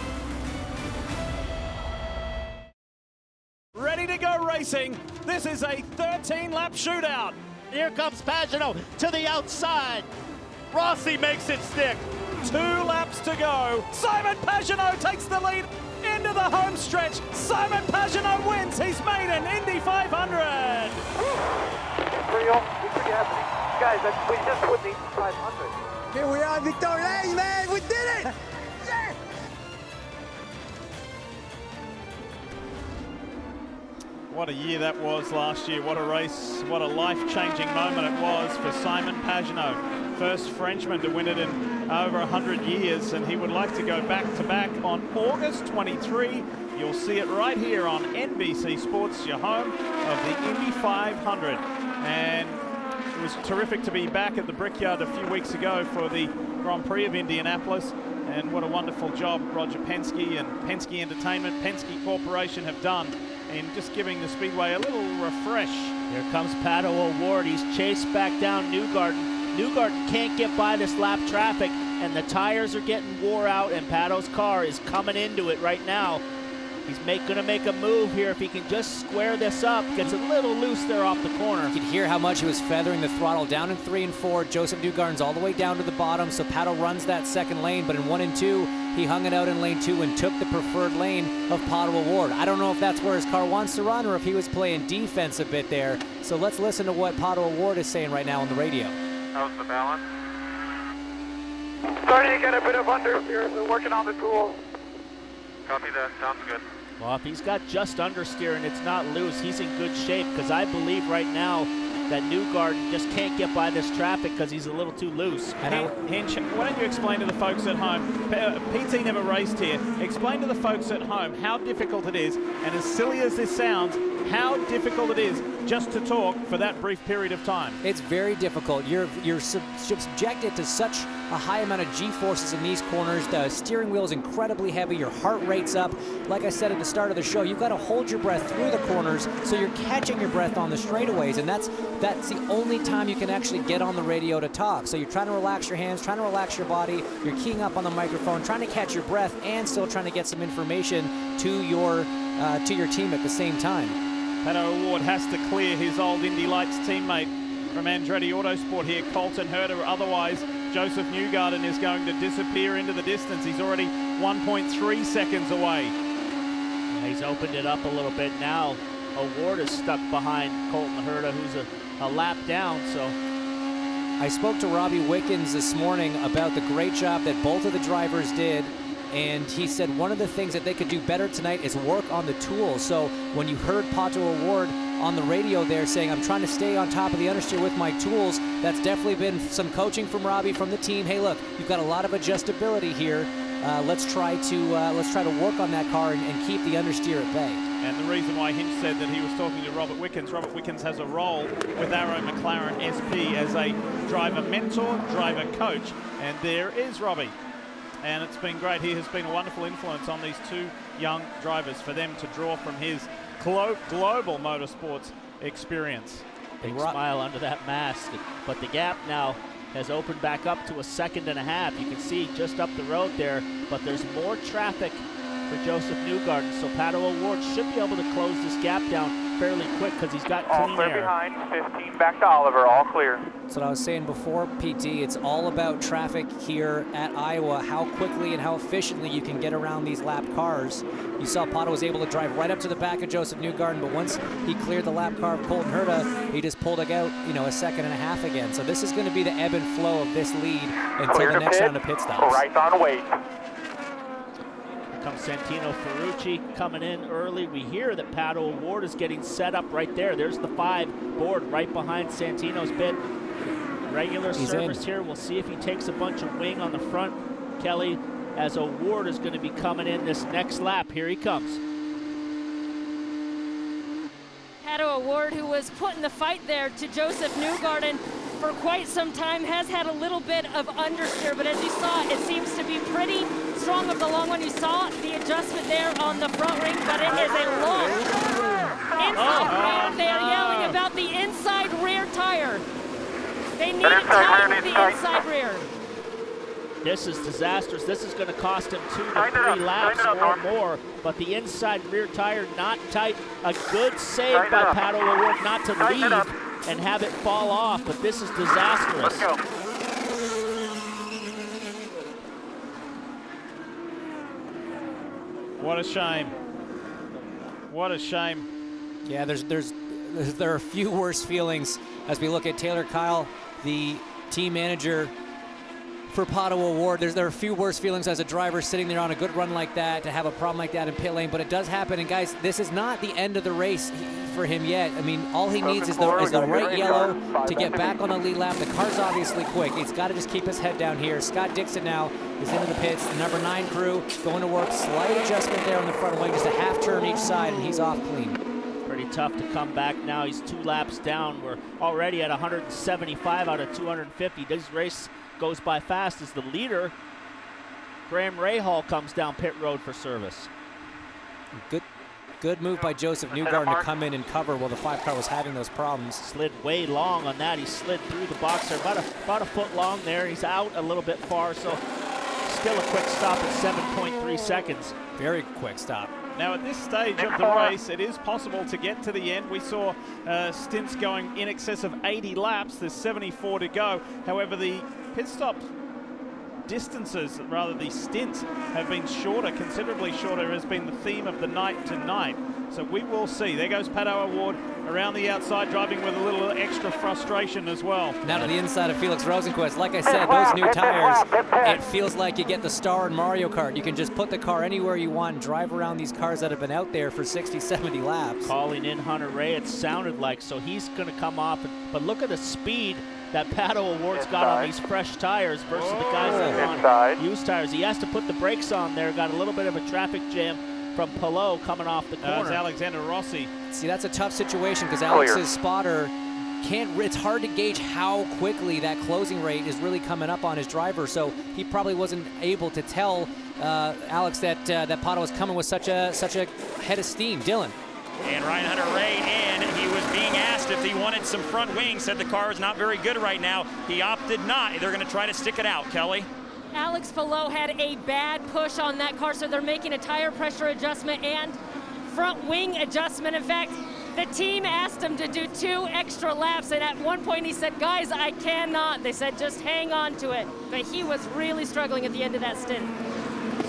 Ready to go racing. This is a 13-lap shootout. Here comes Pagino to the outside. Rossi makes it stick. 2 laps to go. Simon Pagino takes the lead into the home stretch. Simon Pagino wins. He's made an Indy 500. Pretty happening. Guys, we just won the Indy 500. Here we are, Victoria Lane, man. We did it. Yeah. What a year that was last year. What a race. What a life-changing moment it was for Simon Pagino. First Frenchman to win it in over 100 years, and he would like to go back-to-back on August 23. You'll see it right here on NBC Sports, your home of the Indy 500. And it was terrific to be back at the Brickyard a few weeks ago for the Grand Prix of Indianapolis. And what a wonderful job Roger Penske and Penske Entertainment, Penske Corporation have done in just giving the Speedway a little refresh. Here comes Pato O'Ward. He's chased back down Newgarden. Newgarden can't get by this lap traffic, and the tires are getting wore out, and Pato's car is coming into it right now. He's going to make a move here if he can just square this up. Gets a little loose there off the corner. You could hear how much he was feathering the throttle down in 3 and 4. Joseph Newgarden's all the way down to the bottom, so Pato runs that second lane, but in 1 and 2, he hung it out in lane 2 and took the preferred lane of Pato O'Ward. I don't know if that's where his car wants to run or if he was playing defense a bit there. So let's listen to what Pato O'Ward is saying right now on the radio. How's the balance? Starting to get a bit of understeer, so working on the tools. Copy that, sounds good. Well, if he's got just understeer and it's not loose, he's in good shape, because I believe right now that Newgarden just can't get by this traffic because he's a little too loose. Hinch, why don't you explain to the folks at home, PT never raced here, explain to the folks at home how difficult it is, and as silly as this sounds, how difficult it is just to talk for that brief period of time. It's very difficult. You're subjected to such a high amount of G-forces in these corners. The steering wheel is incredibly heavy. Your heart rate's up. Like I said at the start of the show, you've got to hold your breath through the corners, so you're catching your breath on the straightaways, and that's the only time you can actually get on the radio to talk. So you're trying to relax your hands, trying to relax your body, you're keying up on the microphone, trying to catch your breath, and still trying to get some information to your team at the same time. Pato O'Ward has to clear his old Indy Lights teammate from Andretti Autosport here, Colton Herter. Otherwise, Joseph Newgarden is going to disappear into the distance. He's already 1.3 seconds away. He's opened it up a little bit now. O'Ward is stuck behind Colton Herta, who's a lap down. So I spoke to Robbie Wickens this morning about the great job that both of the drivers did, and he said one of the things that they could do better tonight is work on the tools. So when you heard Pato O'Ward on the radio there saying, I'm trying to stay on top of the understeer with my tools, that's definitely been some coaching from Robbie, from the team. Hey, look, you've got a lot of adjustability here. Let's try to work on that car and keep the understeer at bay. And the reason why Hinch said that he was talking to Robert Wickens has a role with Arrow McLaren SP as a driver mentor, driver coach, and there is Robbie. And it's been great. He has been a wonderful influence on these two young drivers for them to draw from his global motorsports experience. Big smile under that mask, but the gap now has opened back up to 1.5 seconds. You can see just up the road there, but there's more traffic for Joseph Newgarden, so Pato O'Ward should be able to close this gap down fairly quick because he's got clean air. All clear behind, 15 back to Oliver, all clear. That's what I was saying before, PT. It's all about traffic here at Iowa, how quickly and how efficiently you can get around these lap cars. You saw Pato was able to drive right up to the back of Joseph Newgarden, but once he cleared the lap car of Colton Herta, he just pulled it out, 1.5 seconds again. So this is going to be the ebb and flow of this lead until the next round of pit stops. Right on weight. Comes Santino Farucci coming in early. We hear that Pato O'Ward is getting set up right there. There's the 5 board right behind Santino's pit. Regular service here. We'll see if he takes a bunch of wing on the front, Kelly, as O'Ward is going to be coming in this next lap. Here he comes. Pato O'Ward, who was put in the fight there to Joseph Newgarden for quite some time, has had a little bit of understeer, but as you saw, it seems to be pretty strong of the long one. You saw the adjustment there on the front ring, but it is a long inside rear. They are yelling about the inside rear tire. They need to tighten the inside rear. This is disastrous. This is going to cost him 2 to 3 laps or more, but the inside rear tire not tight. A good save by Pato O'Ward not to leave and have it fall off, but this is disastrous. Let's go. What a shame. What a shame. Yeah, there are a few worse feelings as we look at Taylor Kyle, the team manager for Pato O'Ward. There are a few worse feelings as a driver sitting there on a good run like that, to have a problem like that in pit lane, but it does happen. And guys, this is not the end of the race for him yet. I mean, all he needs is the right yellow to get back on the lead lap. The car's obviously quick. He's got to just keep his head down here. Scott Dixon now is into the pits. The number 9 crew going to work. Slight adjustment there on the front wing, just a half turn each side, and he's off clean. Pretty tough to come back now. He's 2 laps down. We're already at 175 out of 250. This race goes by fast as the leader, Graham Rahal, comes down pit road for service. Good move by Joseph Newgarden to come in and cover while the 5 car was having those problems. Slid way long on that. He slid through the box there, about a foot long there. He's out a little bit far, so still a quick stop at 7.3 seconds. Very quick stop. Now at this stage of the race, it is possible to get to the end. We saw stints going in excess of 80 laps. There's 74 to go. However, the pit stop distances, rather the stints, have been shorter, considerably shorter, has been the theme of the night tonight. So we will see. There goes Pato Award around the outside, driving with a little extra frustration as well. Now to the inside of Felix Rosenquist. Like I said, those new tires, it feels like you get the star in Mario Kart. You can just put the car anywhere you want and drive around these cars that have been out there for 60, 70 laps. Calling in Hunter Ray, it sounded like, so he's going to come off. But look at the speed that Pato Award's got on these fresh tires versus the guys that are on used tires. He has to put the brakes on there, got a little bit of a traffic jam from Peloto coming off the corner. It's Alexander Rossi. See, that's a tough situation because Alex's spotter it's hard to gauge how quickly that closing rate is really coming up on his driver, so he probably wasn't able to tell Alex that Pato was coming with such a head of steam. Dylan. And Ryan Hunter-Reay in. He was being asked if he wanted some front wings, said the car is not very good right now. He opted not. They're going to try to stick it out. Kelly? Alex Palou had a bad push on that car, so they're making a tire pressure adjustment and front wing adjustment. In fact, the team asked him to do 2 extra laps, and at one point he said, guys, I cannot. They said, just hang on to it. But he was really struggling at the end of that stint.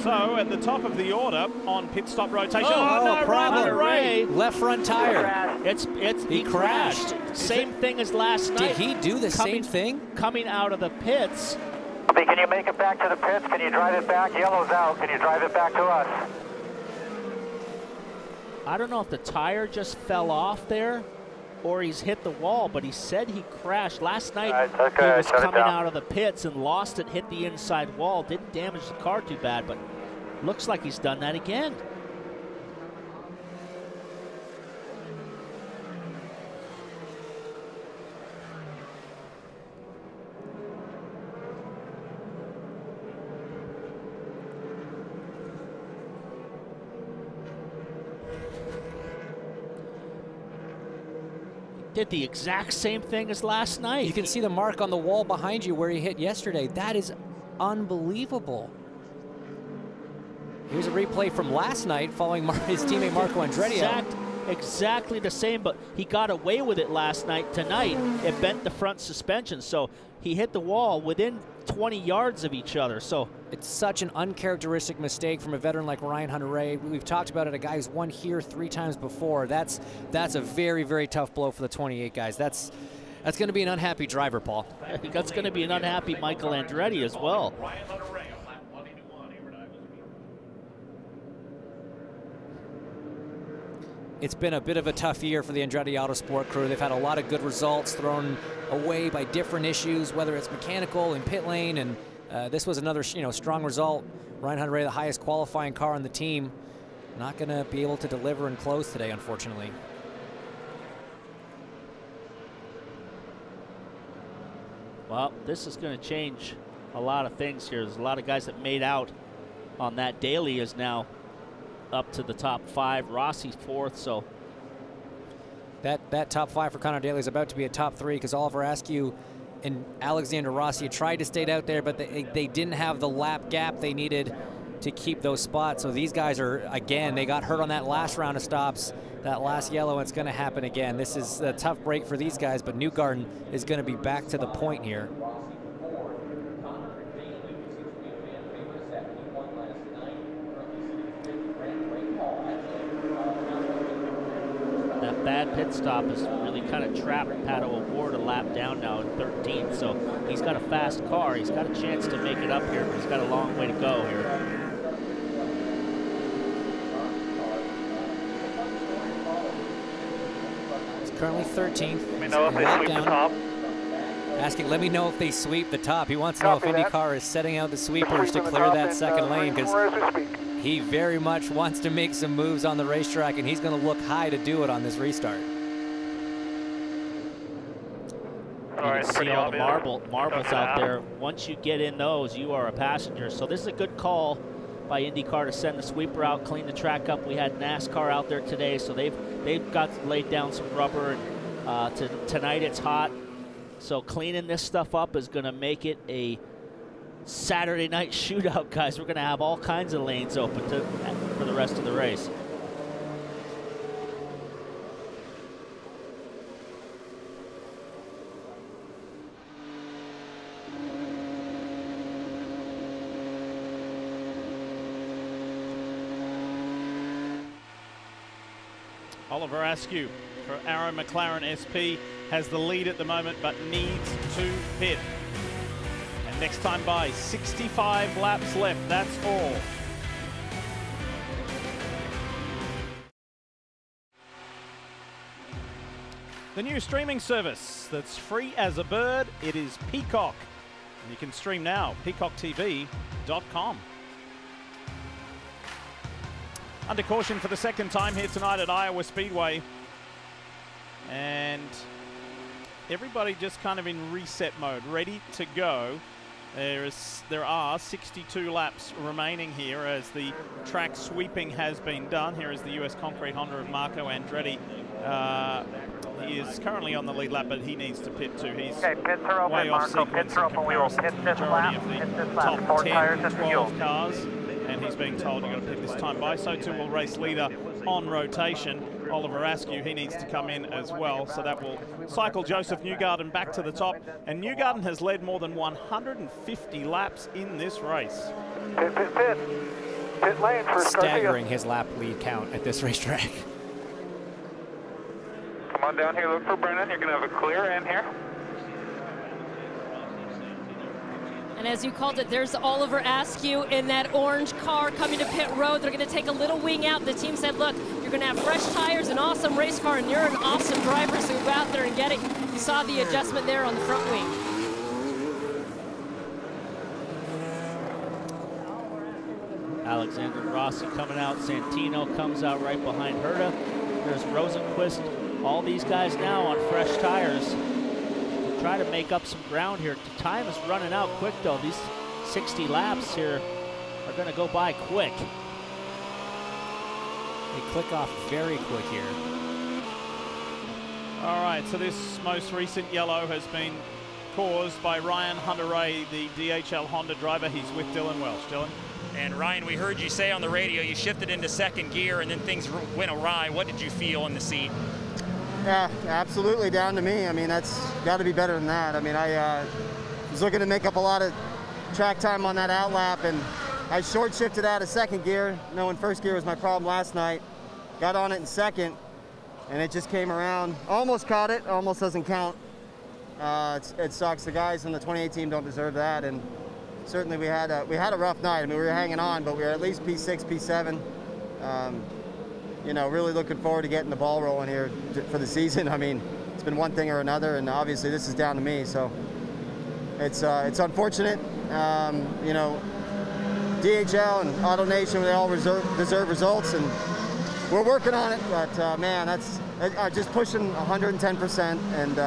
So at the top of the order on pit stop rotation. No, problem. Ray. Left front tire. He crashed. Same thing as last night. Did he do the same thing? Coming out of the pits. Can you make it back to the pits? Can you drive it back? Yellow's out. Can you drive it back to us? I don't know if the tire just fell off there or he's hit the wall, but he said he crashed. Last night, he was coming out of the pits and lost it, hit the inside wall. Didn't damage the car too bad, but looks like he's done that again. Did the exact same thing as last night. You can see the mark on the wall behind you where he hit yesterday. That is unbelievable. Here's a replay from last night following his teammate Marco Andretti. Exactly the same, but he got away with it last night. Tonight, it bent the front suspension, so he hit the wall within 20 yards of each other. So it's such an uncharacteristic mistake from a veteran like Ryan Hunter-Reay. We've talked about it, a guy who's won here 3 times before. That's a very, very tough blow for the 28 guys. That's going to be an unhappy driver, Paul. That's going to be an unhappy Michael Andretti as well. It's been a bit of a tough year for the Andretti Autosport crew. They've had a lot of good results thrown away by different issues, whether it's mechanical and pit lane, and this was another strong result. Ryan Hunter-Reay, the highest qualifying car on the team, not going to be able to deliver and close today, unfortunately. Well, this is going to change a lot of things here. There's a lot of guys that made out on that. Daly is now up to the top 5. Rossi's 4th, so that top 5 for Conor Daly is about to be a top 3 because Oliver Askew and Alexander Rossi tried to stay out there, but they didn't have the lap gap they needed to keep those spots. So these guys are, again, they got hurt on that last round of stops, that last yellow, and it's going to happen again. This is a tough break for these guys, but Newgarden is going to be back to the point here. That bad pit stop has really kind of trapped Pato Award a lap down now in 13th, so he's got a fast car. He's got a chance to make it up here, but he's got a long way to go here. He's currently 13th. Let me know if they sweep the top. Asking, let me know if they sweep the top. He wants to know if IndyCar is setting out the sweepers to clear that second lane, because he very much wants to make some moves on the racetrack, and he's going to look high to do it on this restart. You can see all the marbles out there. Once you get in those, you are a passenger. So this is a good call by IndyCar to send the sweeper out, clean the track up. We had NASCAR out there today, so they've got laid down some rubber. And tonight it's hot, so cleaning this stuff up is going to make it a Saturday night shootout, guys. We're going to have all kinds of lanes open for the rest of the race. Oliver Askew for Arrow McLaren SP has the lead at the moment, but needs to pit. And next time by, 65 laps left, that's all. The new streaming service that's free as a bird, it is Peacock. And you can stream now, peacocktv.com. Under caution for the second time here tonight at Iowa Speedway. And everybody just kind of in reset mode, ready to go. There are 62 laps remaining here as the track sweeping has been done. Here is the US Concrete Honda of Marco Andretti. He is currently on the lead lap, but he needs to pit too. He's okay, pits are open, way off Marco. sequence Pits are open. We will pit this lap. Pit this lap. Top 4 10, tires and 12 fuel. cars, and he's being told you've got to pit this time by. So too will race leader on rotation, Oliver Askew. He needs to come in as well, so that will cycle Joseph Newgarden back to the top. And Newgarden has led more than 150 laps in this race. Pit, pit, pit. Pit lane for Staggering his lap lead count at this racetrack. Come on down here, look for Brennan. You're going to have a clear in here. And as you called it, there's Oliver Askew in that orange car coming to pit road. They're going to take a little wing out. The team said, look, you're going to have fresh tires, an awesome race car, and you're an awesome driver, so go out there and get it. You saw the adjustment there on the front wing. Alexander Rossi coming out. Santino comes out right behind Herta. There's Rosenquist. All these guys now on fresh tires to try to make up some ground here. The time is running out quick, though. These 60 laps here are going to go by quick. They click off very quick here. All right, so this most recent yellow has been caused by Ryan Hunter-Reay, the DHL Honda driver. He's with Dylan Welch. Dylan? And Ryan, we heard you say on the radio you shifted into second gear and then things went awry. What did you feel in the seat? Yeah, absolutely down to me. I mean, that's got to be better than that. I mean, I was looking to make up a lot of track time on that outlap, and I short shifted out of second gear, knowing first gear was my problem last night. Got on it in second, and it just came around. Almost caught it, almost doesn't count. It sucks. The guys on the 28 team don't deserve that, and certainly we had a rough night. I mean, we were hanging on, but we were at least P6, P7. You know, really looking forward to getting the ball rolling here for the season. I mean, it's been one thing or another, and obviously this is down to me. So it's unfortunate. You know, DHL and Auto Nation, they all deserve results, and we're working on it. But man, that's just pushing 110%, and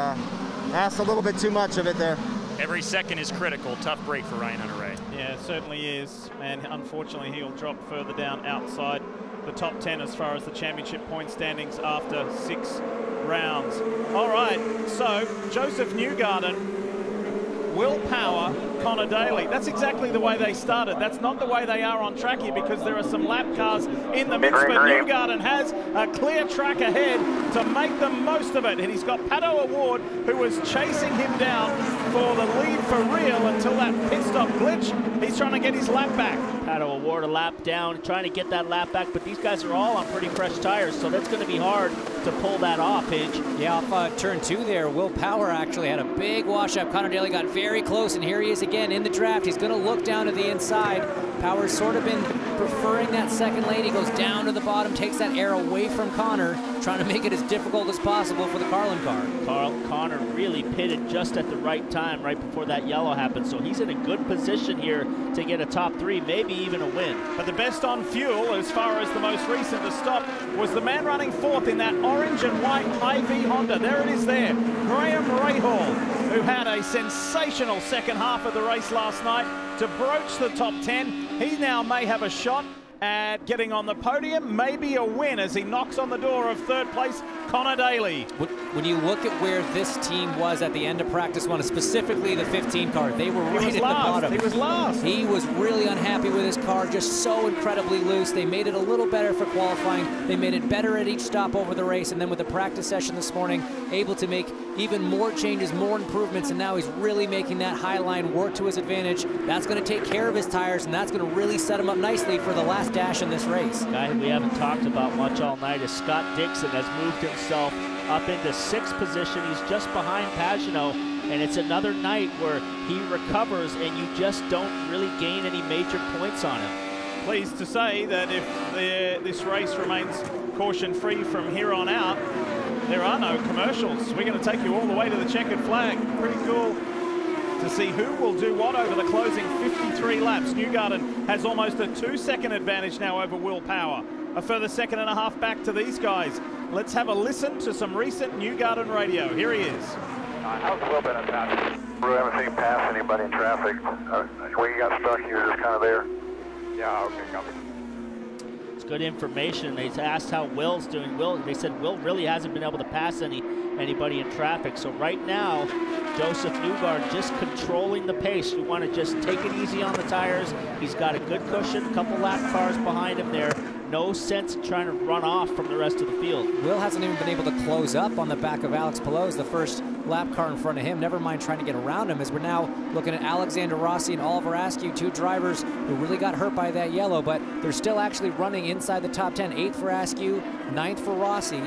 asked a little bit too much of it there. Every second is critical. Tough break for Ryan Hunter-Reay. Yeah, it certainly is. And unfortunately, he'll drop further down outside the top 10 as far as the championship point standings after 6 rounds. All right, so Joseph Newgarden, Will Power, Conor Daly. That's exactly the way they started. That's not the way they are on track here, because there are some lap cars in the mix, but Newgarden has a clear track ahead to make the most of it. And he's got Pato Award, who was chasing him down for the lead for real until that pit stop glitch. He's trying to get his lap back. Pato Award a lap down, trying to get that lap back, but these guys are all on pretty fresh tires, so that's going to be hard to pull that off, Paige. Yeah, off turn 2 there, Will Power actually had a big wash-up. Conor Daly got very close, and here he is again in the draft. He's going to look down to the inside. Power's sort of been preferring that second lane. He goes down to the bottom, takes that air away from Conor, trying to make it as difficult as possible for the Carlin car. Conor really pitted just at the right time, right before that yellow happened, so he's in a good position here to get a top 3, maybe even a win. But the best on fuel, as far as the most recent to stop, was the man running fourth in that orange and white Hy-Vee Honda. There it is there, Graham Rahal, who had a sensational second half of the race last night to broach the top 10. He now may have a shot at getting on the podium, maybe a win, as he knocks on the door of third place, Conor Daly. When you look at where this team was at the end of practice one, specifically the 15 car, they were right at the bottom. He was last. He was really unhappy with his car, just so incredibly loose. They made it a little better for qualifying. They made it better at each stop over the race, and then with the practice session this morning, able to make even more changes, more improvements, and now he's really making that high line work to his advantage. That's going to take care of his tires, and that's going to really set him up nicely for the last dash in this race. The guy who we haven't talked about much all night is Scott Dixon, has moved himself up into 6th position. He's just behind Pagino, and it's another night where he recovers and you just don't really gain any major points on him. Pleased to say that if this race remains caution-free from here on out, there are no commercials. We're going to take you all the way to the checkered flag. Pretty cool to see who will do what over the closing 53 laps. Newgarden has almost a 2-second advantage now over Will Power. A further 1.5 seconds back to these guys. Let's have a listen to some recent Newgarden radio. Here he is. How's Will been in pass? We haven't seen pass anybody in traffic. When you got stuck, you were just kind of there. Yeah, okay, copy. It's good information. They asked how Will's doing. They said Will really hasn't been able to pass anybody in traffic. So right now, Joseph Newgarden just controlling the pace. You want to just take it easy on the tires. He's got a good cushion, a couple lap cars behind him there. No sense in trying to run off from the rest of the field. Will hasn't even been able to close up on the back of Alex Peloto, the first lap car in front of him. Never mind trying to get around him, as we're now looking at Alexander Rossi and Oliver Askew, 2 drivers who really got hurt by that yellow, but they're still actually running inside the top 10. 8th for Askew, 9th for Rossi,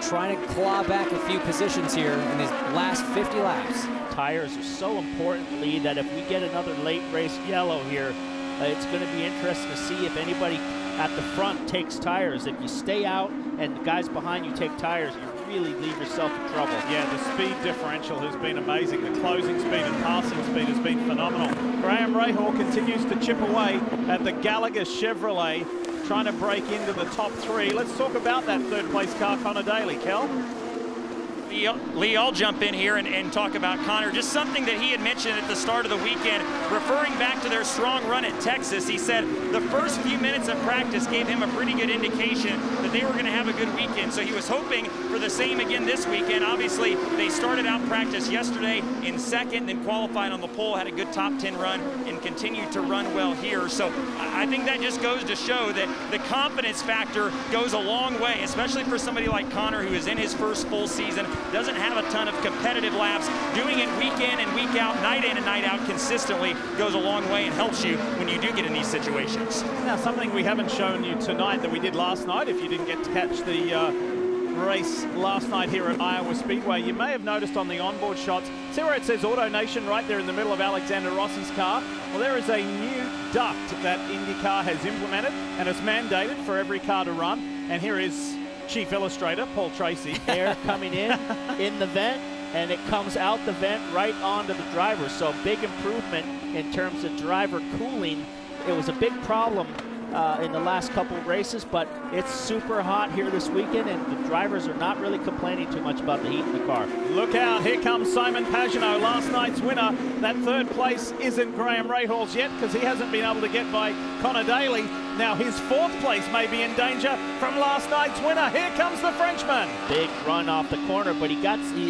trying to claw back a few positions here in his last 50 laps. Tires are so important, Lee, that if we get another late race yellow here, it's going to be interesting to see if anybody at the front takes tires. If you stay out and the guys behind you take tires, you really leave yourself in trouble. Yeah, the speed differential has been amazing. The closing speed and passing speed has been phenomenal. Graham Rahal continues to chip away at the Gallagher Chevrolet, trying to break into the top 3. Let's talk about that 3rd place car, Conor Daly. Kel? Lee, I'll jump in here and talk about Conor. Just something that he had mentioned at the start of the weekend, referring back to their strong run at Texas. He said the first few minutes of practice gave him a pretty good indication that they were going to have a good weekend. So he was hoping for the same again this weekend. Obviously, they started out practice yesterday in 2nd, then qualified on the pole, had a good top 10 run, and continued to run well here. So I think that just goes to show that the confidence factor goes a long way, especially for somebody like Conor, who is in his first full season, doesn't have a ton of competitive laps. Doing it week in and week out, night in and night out consistently goes a long way and helps you when you do get in these situations. Now, something we haven't shown you tonight that we did last night, if you didn't get to catch the race last night here at Iowa Speedway, you may have noticed on the onboard shots, see where it says Auto Nation right there in the middle of Alexander Rossi's car? Well, there is a new duct that IndyCar has implemented, and it's mandated for every car to run. And here is Chief Illustrator Paul Tracy. Air coming in the vent, and it comes out the vent right onto the driver. So big improvement in terms of driver cooling. It was a big problem in the last couple of races, but it's super hot here this weekend, and the drivers are not really complaining too much about the heat in the car. Look out, here comes Simon Pagino, last night's winner. That 3rd place isn't Graham Rahal's yet, because he hasn't been able to get by Conor Daly. Now his 4th place may be in danger from last night's winner. Here comes the Frenchman. Big run off the corner, but he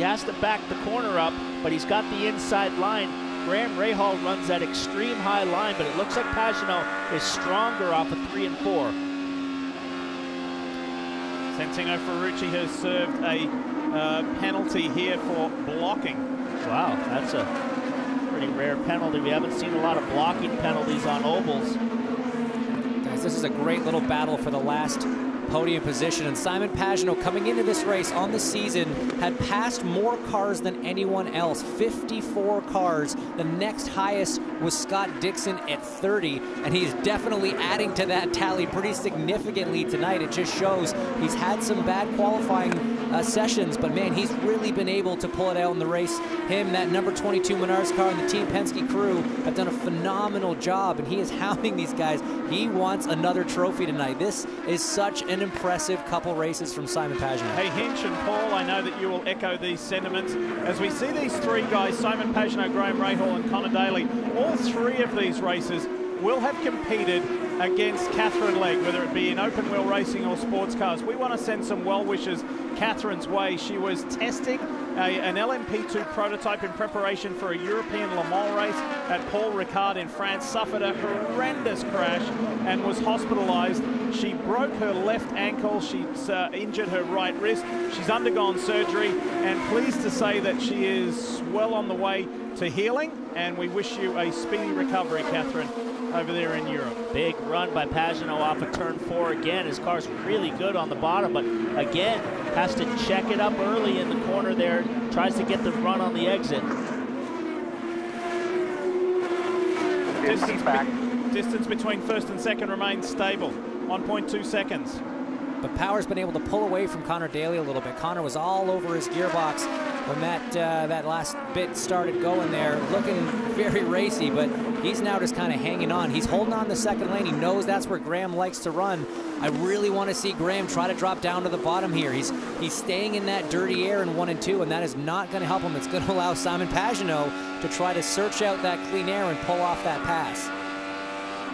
has to back the corner up, but he's got the inside line. Graham Rahal runs that extreme high line, but it looks like Pagino is stronger off of 3 and 4. Santino Farucci has served a penalty here for blocking. Wow, that's a pretty rare penalty. We haven't seen a lot of blocking penalties on ovals. Guys, this is a great little battle for the last podium position, and Simon Pagino, coming into this race on the season, had passed more cars than anyone else, 54 cars. The next highest was Scott Dixon at 30, and he's definitely adding to that tally pretty significantly tonight. It just shows he's had some bad qualifying sessions, but man, he's really been able to pull it out in the race. Him, that number 22 Menards car, and the Team Penske crew have done a phenomenal job, and he is hounding these guys. He wants another trophy tonight. This is such an impressive couple races from Simon Pagino. Hey, Hinch and Paul, I know that you will echo these sentiments. As we see these 3 guys, Simon Pagino, Graham Rahal, and Conor Daly, all 3 of these races will have competed against Catherine Legg, whether it be in open wheel racing or sports cars. We want to send some well wishes Catherine's way. She was testing an LMP2 prototype in preparation for a European Le Mans race at Paul Ricard in France, suffered a horrendous crash and was hospitalized She broke her left ankle. She's injured her right wrist. She's undergone surgery, and pleased to say that she is well on the way to healing, and we wish you a speedy recovery, Catherine, over there in Europe. Big run by Pagino off of turn 4 again. His car's really good on the bottom, but again, has to check it up early in the corner there. Tries to get the run on the exit. Distance between first and second remains stable, 1.2 seconds. But Power's been able to pull away from Conor Daly a little bit. Conor was all over his gearbox when that last bit started going there, looking very racy, but he's now just kind of hanging on. He's holding on the second lane. He knows that's where Graham likes to run. I really want to see Graham try to drop down to the bottom here. He's staying in that dirty air in 1 and 2, and that is not going to help him. It's going to allow Simon Pagino to try to search out that clean air and pull off that pass.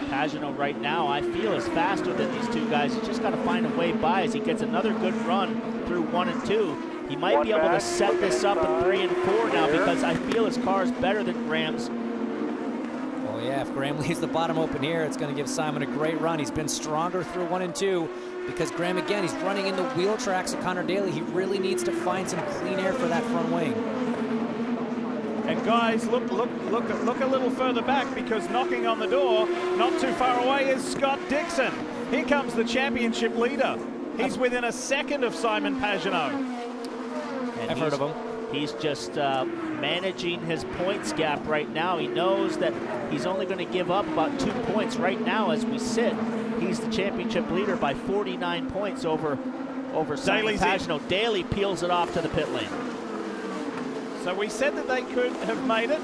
Pagino right now, I feel, is faster than these two guys. He's just got to find a way by as he gets another good run through 1 and 2. He might be able to set this up in 3 and 4 now, because I feel his car is better than Graham's. Well, yeah, if Graham leaves the bottom open here, it's going to give Simon a great run. He's been stronger through 1 and 2 because Graham, again, he's running in the wheel tracks of Conor Daly. He really needs to find some clean air for that front wing. And guys, look a little further back, because knocking on the door, not too far away, is Scott Dixon. Here comes the championship leader. He's within a second of Simon Pagino. And I've heard of him. He's just managing his points gap right now. He knows that he's only going to give up about 2 points right now as we sit. He's the championship leader by 49 points over Simon Pagino. Daly peels it off to the pit lane. So we said that they could have made it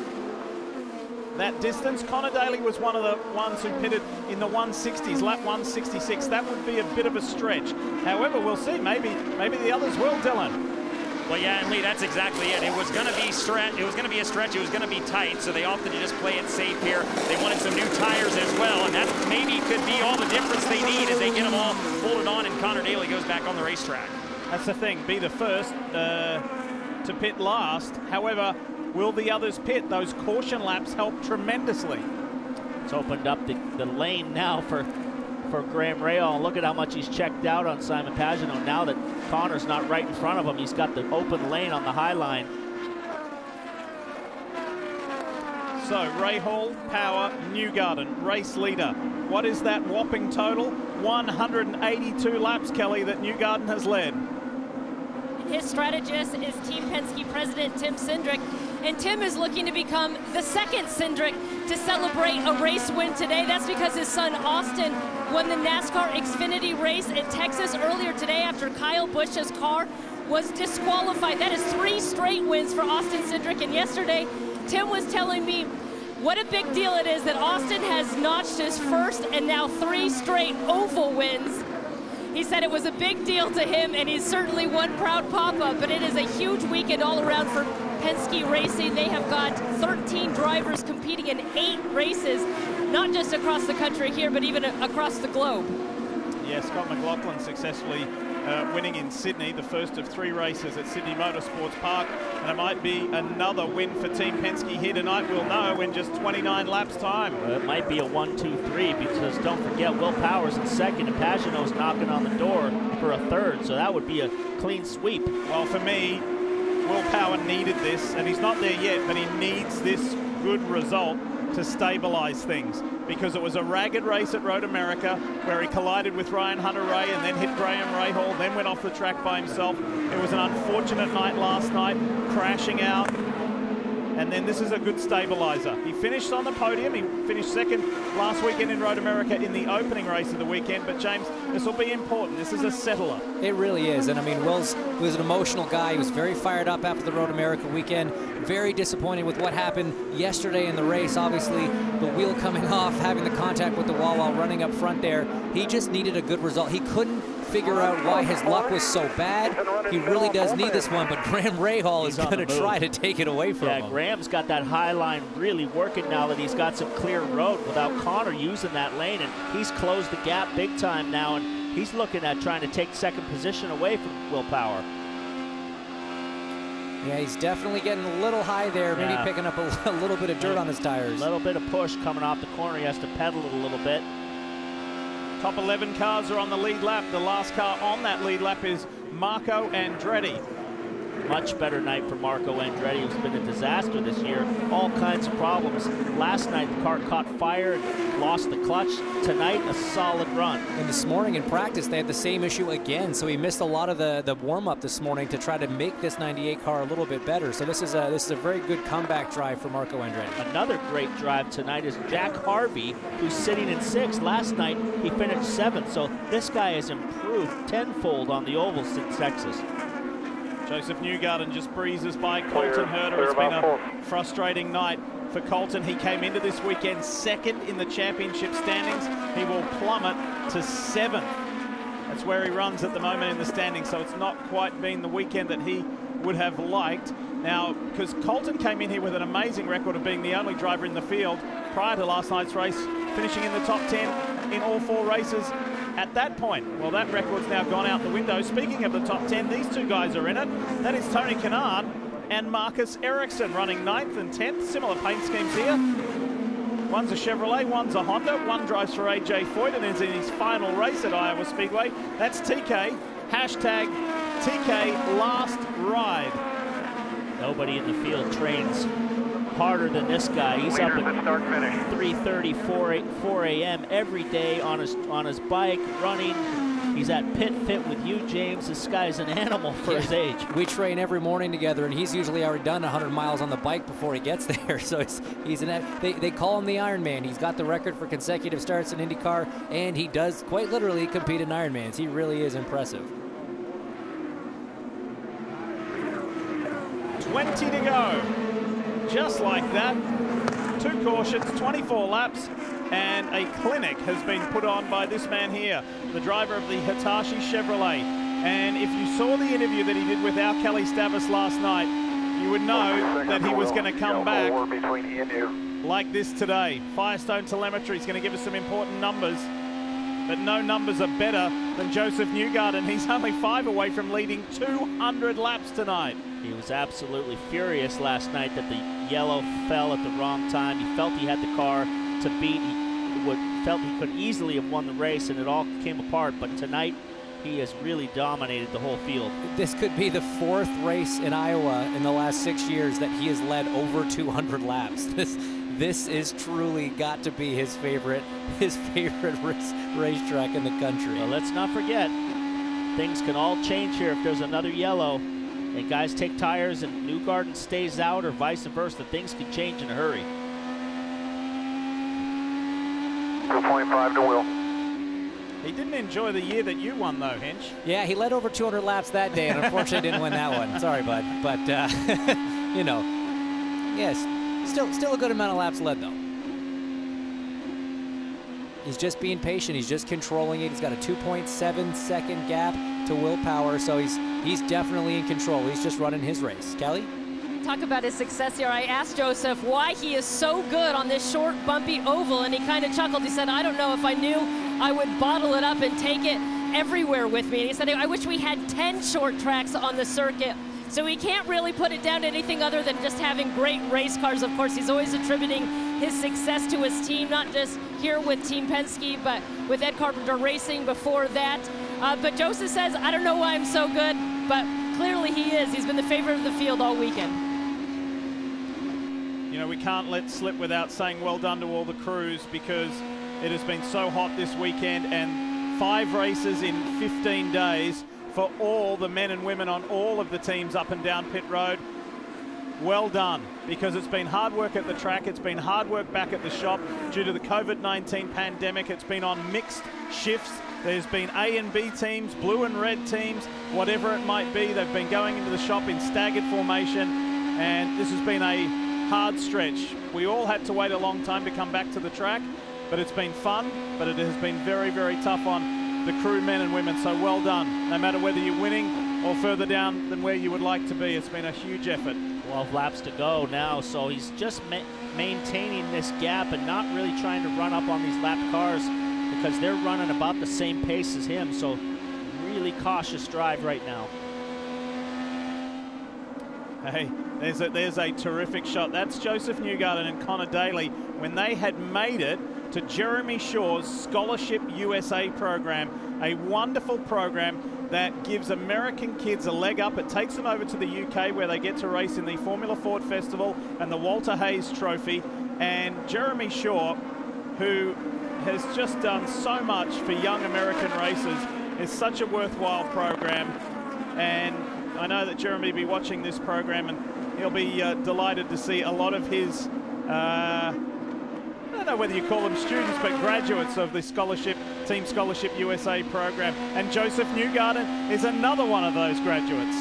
that distance. Conor Daly was one of the ones who pitted in the 160s, lap 166. That would be a bit of a stretch. However, we'll see. Maybe the others will, Dylan. Well, yeah, and Lee, that's exactly it. It was going to be a stretch. It was going to be tight, so they opted to just play it safe here. They wanted some new tires as well, and that maybe could be all the difference they need as they get them all folded on, and Conor Daly goes back on the racetrack. That's the thing. Be the first to pit last. However, will the others pit? Those caution laps help tremendously. It's opened up the lane now for Graham Rahal. Look at how much he's checked out on Simon Pagino. Now that Conor's not right in front of him, he's got the open lane on the high line. So Rahal, Power, Newgarden, race leader. What is that whopping total? 182 laps, Kelly, that Newgarden has led. His strategist is Team Penske president Tim Cindric, and Tim is looking to become the second Cindric to celebrate a race win today. That's because his son Austin won the NASCAR Xfinity race in Texas earlier today after Kyle Busch's car was disqualified. That is 3 straight wins for Austin Cindric, and yesterday Tim was telling me what a big deal it is that Austin has notched his first and now 3 straight oval wins. He said it was a big deal to him, and he's certainly one proud papa, but it is a huge weekend all around for Penske Racing. They have got 13 drivers competing in 8 races, not just across the country here, but even across the globe. Yeah, Scott McLaughlin successfully winning in Sydney, the first of 3 races at Sydney Motorsports Park, and it might be another win for Team Penske here tonight. We'll know in just 29 laps time. It might be a 1-2-3, because don't forget, Will Power's in second and Pagino's knocking on the door for a third, so that would be a clean sweep. Well, for me, Will Power needed this, and he's not there yet, but he needs this good result to stabilize things, because it was a ragged race at Road America where he collided with Ryan Hunter-Reay and then hit Graham Rahal, then went off the track by himself. It was an unfortunate night last night, crashing out, and then this is a good stabilizer. He finished on the podium. He finished second last weekend in Road America in the opening race of the weekend, but James, this will be important. This is a settler. It really is, and I mean, Will was an emotional guy. He was very fired up after the Road America weekend, very disappointed with what happened yesterday in the race. Obviously, the wheel coming off, having the contact with the wall while running up front there. He just needed a good result. He couldn't figure out why his luck was so bad. He really does need this one, but Graham Rahal is going to try to take it away from him. Graham's got that high line really working now that he's got some clear road without Conor using that lane, and he's closed the gap big time now, and he's looking at trying to take second position away from Will Power. Yeah, he's definitely getting a little high there, maybe picking up a little bit of dirt on his tires. A little bit of push coming off the corner. He has to pedal it a little bit. Top 11 cars are on the lead lap. The last car on that lead lap is Marco Andretti. Much better night for Marco Andretti, who's been a disaster this year. All kinds of problems. Last night, the car caught fire and lost the clutch. Tonight, a solid run. And this morning in practice, they had the same issue again, so he missed a lot of the warm-up this morning to try to make this 98 car a little bit better. So this is a very good comeback drive for Marco Andretti. Another great drive tonight is Jack Harvey, who's sitting in 6th. Last night, he finished 7th, so this guy has improved tenfold on the oval since Texas. Joseph Newgarden just breezes by Colton Herter. It's been a frustrating night for Colton. He came into this weekend 2nd in the championship standings. He will plummet to 7th. That's where he runs at the moment in the standings, so it's not quite been the weekend that he would have liked. Now, because Colton came in here with an amazing record of being the only driver in the field prior to last night's race, finishing in the top 10 in all 4 races at that point. Well, that record's now gone out the window. Speaking of the top 10, these 2 guys are in it. That is Tony Kanaan and Marcus Erickson running 9th and 10th. Similar paint schemes here. One's a Chevrolet, one's a Honda. One drives for AJ Foyt and is in his final race at Iowa Speedway. That's TK. Hashtag TK last ride. Nobody in the field trains harder than this guy. He's up at 3:30, 4 a.m. every day on his bike, running. He's at Pit Fit with you, James. This guy's an animal for his age. We train every morning together, and he's usually already done 100 miles on the bike before he gets there. So they call him the Iron Man. He's got the record for consecutive starts in IndyCar, and he does quite literally compete in Ironmans. He really is impressive. 20 to go. Just like that. 2 cautions, 24 laps, and a clinic has been put on by this man here, the driver of the Hitachi Chevrolet. And if you saw the interview that he did with our Kelly Stavis last night, you would know that he was going to come back like this today. Firestone telemetry is going to give us some important numbers, but no numbers are better than Joseph Newgarden. He's only 5 away from leading 200 laps tonight. He was absolutely furious last night that the yellow fell at the wrong time. He felt he had the car to beat. He felt he could easily have won the race, and it all came apart. But tonight, he has really dominated the whole field. This could be the 4th race in Iowa in the last 6 years that he has led over 200 laps. This is truly got to be his favorite racetrack in the country. Well, let's not forget, things can all change here if there's another yellow. And guys take tires and Newgarden stays out or vice versa. Things can change in a hurry. 2.5 to Will. He didn't enjoy the year that you won, though, Hinch. Yeah, he led over 200 laps that day, and unfortunately didn't win that one. Sorry, bud. But, you know, yes, still a good amount of laps led, though. He's just being patient. He's just controlling it. He's got a 2.7-second gap to Will Power, so he's definitely in control. He's just running his race. Kelly? Talk about his success here. I asked Joseph why he is so good on this short, bumpy oval, and he kind of chuckled. He said, I don't know, if I knew, I would bottle it up and take it everywhere with me. And he said, I wish we had 10 short tracks on the circuit. So he can't really put it down to anything other than just having great race cars. Of course, he's always attributing his success to his team, not just here with Team Penske, but with Ed Carpenter Racing before that. But Joseph says, I don't know why I'm so good, but clearly he is. He's been the favorite of the field all weekend. You know, we can't let slip without saying well done to all the crews, because it has been so hot this weekend, and 5 races in 15 days for all the men and women on all of the teams up and down pit road. Well done, because it's been hard work at the track. It's been hard work back at the shop due to the COVID-19 pandemic. It's been on mixed shifts. There's been A and B teams, blue and red teams, whatever it might be. They've been going into the shop in staggered formation, and this has been a hard stretch. We all had to wait a long time to come back to the track, but it's been fun, but it has been very, very tough on the crew men and women, so well done. No matter whether you're winning or further down than where you would like to be, it's been a huge effort. 12 laps to go now, so he's just maintaining this gap and not really trying to run up on these lap cars, because they're running about the same pace as him, so really cautious drive right now. Hey, there's a terrific shot. That's Joseph Newgarden and Conor Daly when they had made it to Jeremy Shaw's Scholarship USA program, a wonderful program that gives American kids a leg up. It takes them over to the UK where they get to race in the Formula Ford Festival and the Walter Hayes Trophy. And Jeremy Shaw, who has just done so much for young American racers, is such a worthwhile program. And I know that Jeremy will be watching this program, and he'll be delighted to see a lot of his, I don't know whether you call them students, but graduates of the Team Scholarship USA program. And Joseph Newgarden is another one of those graduates.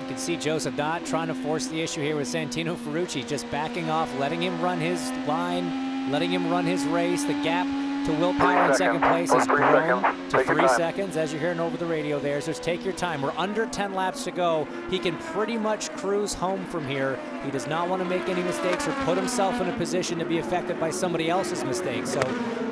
You can see Joseph not trying to force the issue here with Santino Farucci, just backing off, letting him run his line, letting him run his race. The gap to Will Power in second place has grown to 3 seconds, as you're hearing over the radio there. So just take your time. We're under 10 laps to go. He can pretty much cruise home from here. He does not want to make any mistakes or put himself in a position to be affected by somebody else's mistakes. So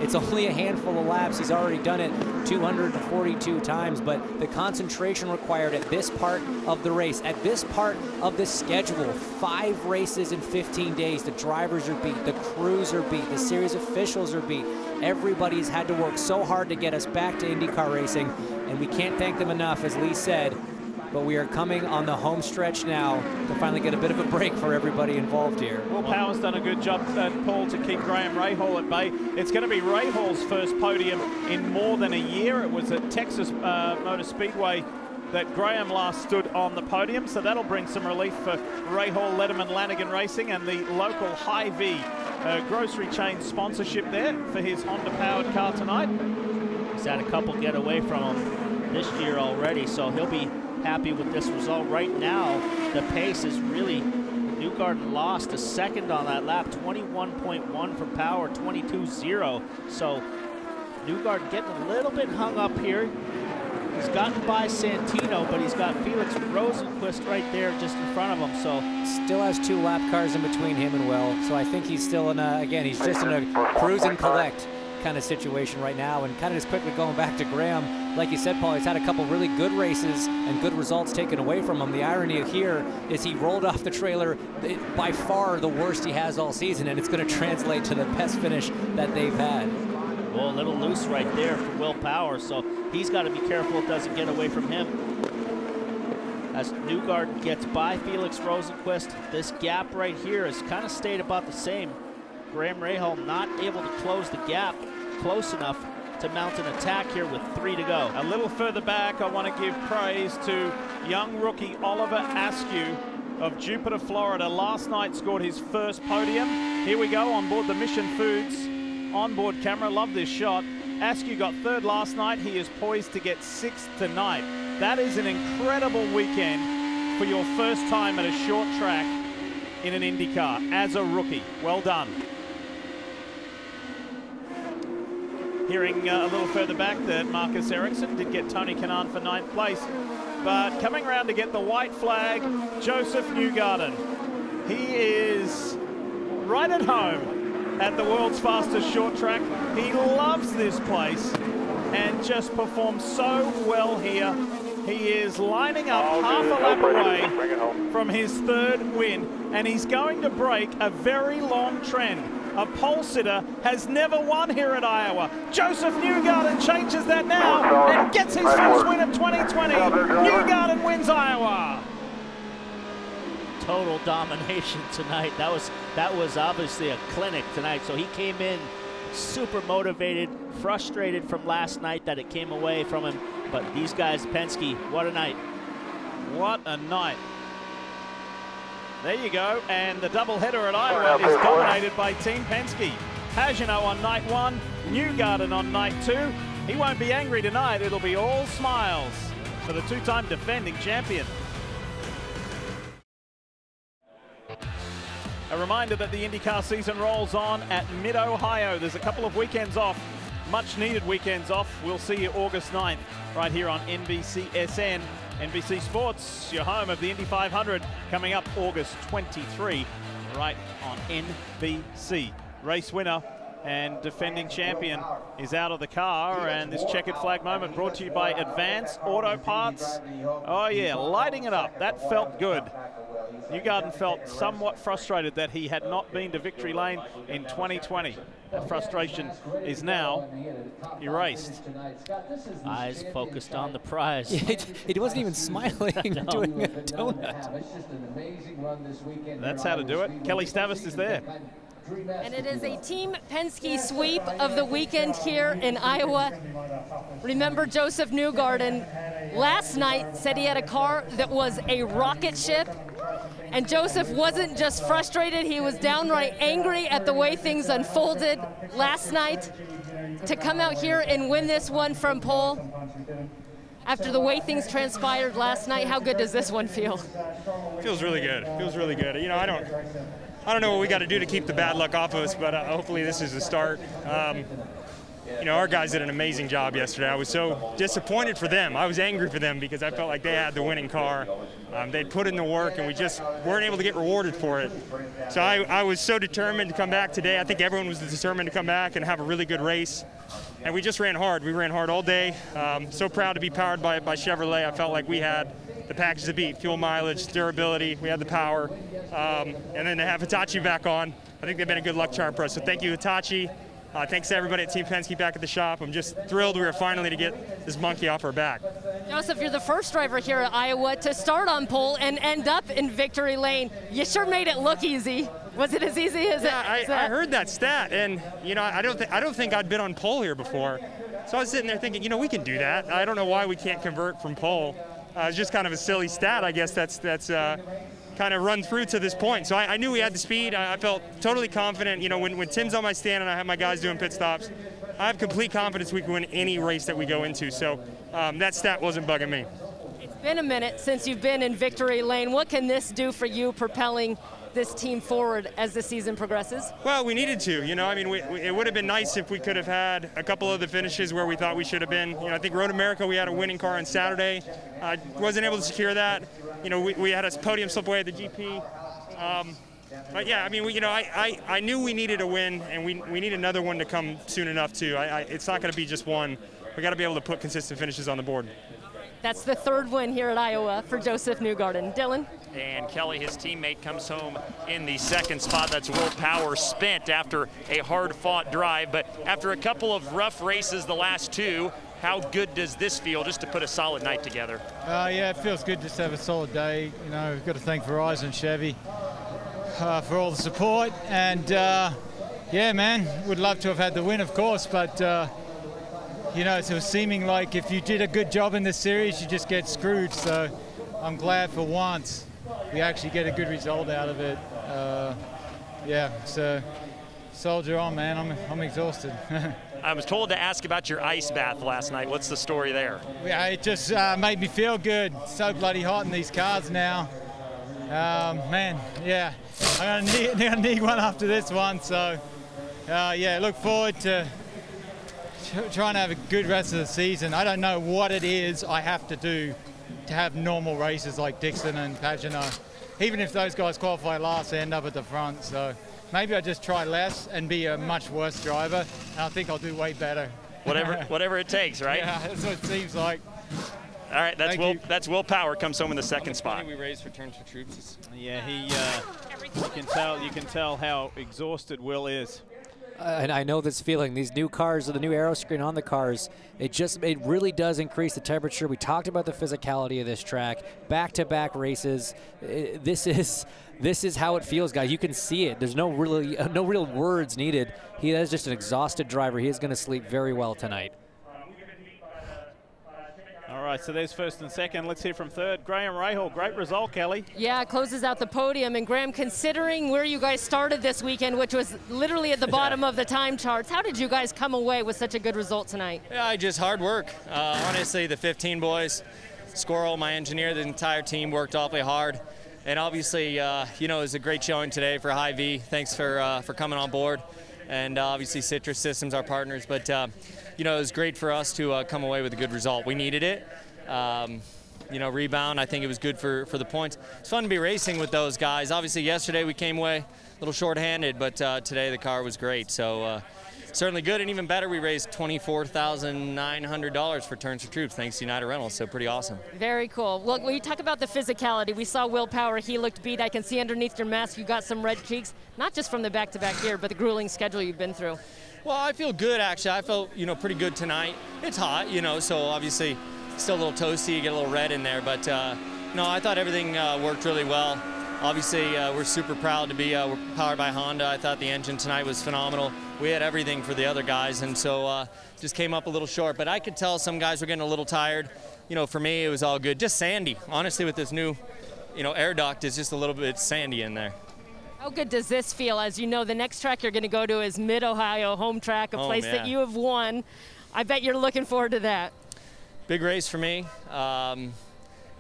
it's only a handful of laps. He's already done it 242 times, but the concentration required at this part of the race, at this part of the schedule, 5 races in 15 days. The drivers are beat, the crews are beat, the series officials are beat. Everybody's had to work so hard to get us back to IndyCar racing, and we can't thank them enough, as Lee said. But we are coming on the home stretch now to finally get a bit of a break for everybody involved here. Will Power's done a good job, Paul, to keep Graham Rahal at bay. It's going to be Rahal's first podium in more than a year. It was at Texas Motor Speedway that Graham last stood on the podium, so that'll bring some relief for Rahal, Letterman, Lanigan Racing, and the local Hy-Vee grocery chain sponsorship there for his Honda-powered car tonight. He's had a couple get away from him this year already, so he'll be happy with this result. Right now, the pace is really, Newgarden lost a second on that lap, 21.1 from Power, 22.0. So Newgarden getting a little bit hung up here. He's gotten by Santino, but he's got Felix Rosenqvist right there just in front of him. So still has 2 lap cars in between him and Will. So I think he's still in a, again, he's just in a cruise and collect kind of situation right now. And kind of just quickly going back to Graham, like you said, Paul, he's had a couple really good races and good results taken away from him. The irony here is he rolled off the trailer, by far the worst he has all season, and it's going to translate to the best finish that they've had. Well, a little loose right there for Will Power, so he's got to be careful it doesn't get away from him. As Newgarden gets by Felix Rosenqvist, this gap right here has kind of stayed about the same. Graham Rahal not able to close the gap close enough to mount an attack here with 3 to go. A little further back, I want to give praise to young rookie Oliver Askew of Jupiter, Florida. Last night scored his first podium. Here we go on board the Mission Foods onboard camera. Love this shot. Askew got 3rd last night. He is poised to get 6th tonight. That is an incredible weekend for your first time at a short track in an IndyCar as a rookie. Well done. Hearing a little further back that Marcus Erickson did get Tony Kanaan for 9th place. But coming around to get the white flag, Joseph Newgarden. He is right at home at the world's fastest short track. He loves this place and just performs so well here. He is lining up half a lap away from his 3rd win, and he's going to break a very long trend. A pole sitter has never won here at Iowa. Joseph Newgarden changes that now and gets his first win of 2020. Newgarden wins Iowa. Total domination tonight. That was obviously a clinic tonight. So he came in super motivated, frustrated from last night that it came away from him. But these guys, Penske, what a night. What a night. There you go, and the doubleheader at Iowa is dominated by Team Penske. Pagino on night 1, Newgarden on night 2. He won't be angry tonight. It'll be all smiles for the 2-time defending champion. A reminder that the IndyCar season rolls on at Mid-Ohio. There's a couple of weekends off, much needed weekends off. We'll see you August 9th right here on NBCSN. NBC Sports, your home of the Indy 500, coming up August 23, right on NBC. Race winner and defending champion is out of the car, and this checkered flag moment brought to you by Advance Auto Parts. Oh yeah, lighting it up. That felt good. Newgarden felt somewhat frustrated that he had not been to victory lane in 2020. That frustration is now erased. Eyes focused on the prize. He wasn't even smiling, doing a donut. That's how to do it. Kelly Stavist is there. And it is a Team Penske sweep of the weekend here in Iowa. Remember, Joseph Newgarden last night said he had a car that was a rocket ship. And Joseph wasn't just frustrated, he was downright angry at the way things unfolded last night. To come out here and win this one from pole, after the way things transpired last night, how good does this one feel? Feels really good. Feels really good. You know, I don't know what we got to do to keep the bad luck off of us, but hopefully this is the start. You know, our guys did an amazing job yesterday. I was so disappointed for them. I was angry for them because I felt like they had the winning car. They'd put in the work, and we just weren't able to get rewarded for it. So I was so determined to come back today. I think everyone was determined to come back and have a really good race. And we just ran hard. We ran hard all day. So proud to be powered by Chevrolet. I felt like we had the package to beat: fuel mileage, durability. We had the power. And then to have Hitachi back on, I think they've been a good luck charm for us. So thank you, Hitachi. Thanks to everybody at Team Penske back at the shop. I'm just thrilled we were finally to get this monkey off our back. Joseph, you're the first driver here at Iowa to start on pole and end up in victory lane. You sure made it look easy. Was it as easy as I heard that stat, and you know, I don't think I'd been on pole here before. So I was sitting there thinking, you know, we can do that. I don't know why we can't convert from pole. It's just kind of a silly stat, I guess. That's kind of run through to this point. So I knew we had the speed. I felt totally confident. You know, when Tim's on my stand and I have my guys doing pit stops, I have complete confidence we can win any race that we go into. So that stat wasn't bugging me. It's been a minute since you've been in victory lane. What can this do for you propelling this team forward as the season progresses? Well, we needed to. You know, I mean, it would have been nice if we could have had a couple of the finishes where we thought we should have been. You know, I think Road America, we had a winning car on Saturday. Wasn't able to secure that. You know, we had a podium slip away at the GP. But yeah, I mean, I knew we needed a win, and we need another one to come soon enough too. It's not going to be just one. We got to be able to put consistent finishes on the board. That's the third win here at Iowa for Joseph Newgarden. Dylan? And Kelly, his teammate, comes home in the second spot. That's Will Power, spent after a hard-fought drive. But after a couple of rough races, the last two, how good does this feel just to put a solid night together? Yeah, it feels good just to have a solid day. You know, we've got to thank Verizon Chevy for all the support. And, yeah, man, would love to have had the win, of course, but you know, it was seeming like if you did a good job in this series, you just get screwed. So I'm glad for once we actually get a good result out of it. Yeah, so soldier on, man. I'm exhausted. I was told to ask about your ice bath last night. What's the story there? Yeah, it just made me feel good. So bloody hot in these cars now. Man, yeah, I'm gonna need one after this one. So yeah, look forward to trying to have a good rest of the season. I don't know what it is I have to do to have normal races like Dixon and Pagino. Even if those guys qualify last, they end up at the front. So maybe I just try less and be a much worse driver, and I think I'll do way better. Whatever it takes, right? Yeah, that's what it seems like. All right, that's Will Power comes home in the second spot. We raised returns for troops. Yeah, you can tell how exhausted Will is. And I know this feeling. These new cars, the new aero screen on the cars, it really does increase the temperature. We talked about the physicality of this track. Back-to-back races. This is how it feels, guys. You can see it. There's no real words needed. He is just an exhausted driver. He is going to sleep very well tonight. All right, so there's first and second. Let's hear from third. Graham Rahal, great result, Kelly. Yeah, closes out the podium. And Graham, considering where you guys started this weekend, which was literally at the bottom of the time charts, how did you guys come away with such a good result tonight? Yeah, just hard work. Honestly, the 15 boys, Squirrel, my engineer, the entire team worked awfully hard. And obviously, you know, it was a great showing today for Hy-Vee. Thanks for coming on board. And obviously, Citrus Systems, our partners. But, you know, it was great for us to come away with a good result. We needed it. rebound. I think it was good for the points. It's fun to be racing with those guys. Obviously, yesterday we came away a little short-handed, but today the car was great. So certainly good, and even better, we raised $24,900 for Turns for Troops, thanks to United Rentals, so pretty awesome. Very cool. Look, when you talk about the physicality, we saw Will Power. He looked beat. I can see underneath your mask you got some red cheeks, not just from the back-to-back gear, but the grueling schedule you've been through. Well, I feel good, actually. I felt, pretty good tonight. It's hot, so obviously still a little toasty, you get a little red in there, but no, I thought everything worked really well. Obviously, we're super proud to be powered by Honda. I thought the engine tonight was phenomenal. We had everything for the other guys, and so just came up a little short. But I could tell some guys were getting a little tired. For me, it was all good. Just sandy. Honestly, with this new, air duct, it's just a little bit sandy in there. How good does this feel? As you know, the next track you're going to go to is Mid-Ohio, home track, a place that you have won. I bet you're looking forward to that. Big race for me. I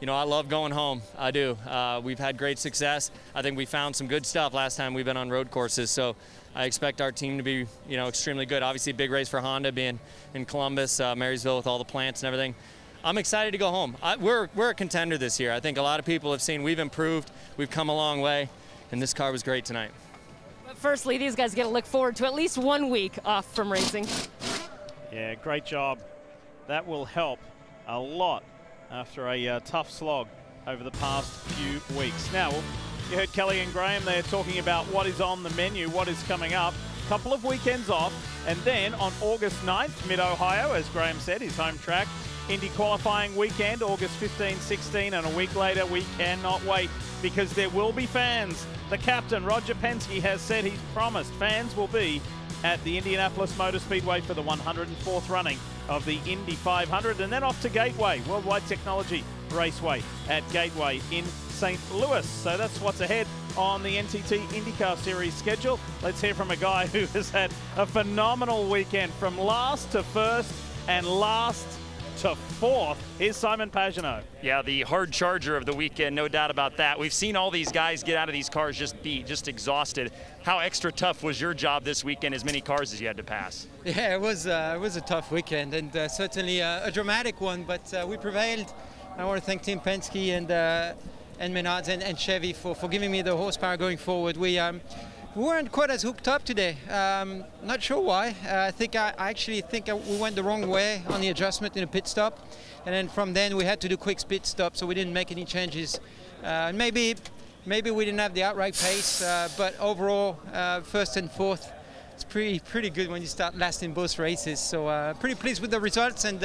love going home. I do. We've had great success. I think we found some good stuff last time we've been on road courses, so I expect our team to be, extremely good. Obviously, big race for Honda, being in Columbus, Marysville with all the plants and everything. I'm excited to go home. We're a contender this year. I think a lot of people have seen we've improved. We've come a long way, and this car was great tonight. But firstly, these guys get to look forward to at least 1 week off from racing. Yeah, great job. That will help a lot after a tough slog over the past few weeks. Now, you heard Kelly and Graham there talking about what is on the menu, what is coming up. Couple of weekends off, and then on August 9th, Mid-Ohio, as Graham said, his home track. Indy qualifying weekend, August 15, 16, and a week later, we cannot wait because there will be fans. The captain, Roger Penske, has said he's promised fans will be at the Indianapolis Motor Speedway for the 104th running of the Indy 500, and then off to Gateway, Worldwide Technology Raceway at Gateway in St. Louis. So that's what's ahead on the NTT IndyCar Series schedule. Let's hear from a guy who has had a phenomenal weekend from last to first and last to fourth. Here's Simon Pagino. Yeah, the hard charger of the weekend, no doubt about that. We've seen all these guys get out of these cars just exhausted. How extra tough was your job this weekend, as many cars as you had to pass? Yeah, it was a tough weekend, and certainly a dramatic one, but we prevailed. I want to thank Team Penske and Menards and Chevy for giving me the horsepower going forward. We weren't quite as hooked up today. Not sure why. I actually think we went the wrong way on the adjustment in a pit stop, and then from then we had to do quick pit stop, so we didn't make any changes. Maybe we didn't have the outright pace, but overall, first and fourth, it's pretty good when you start last in both races. So pretty pleased with the results, and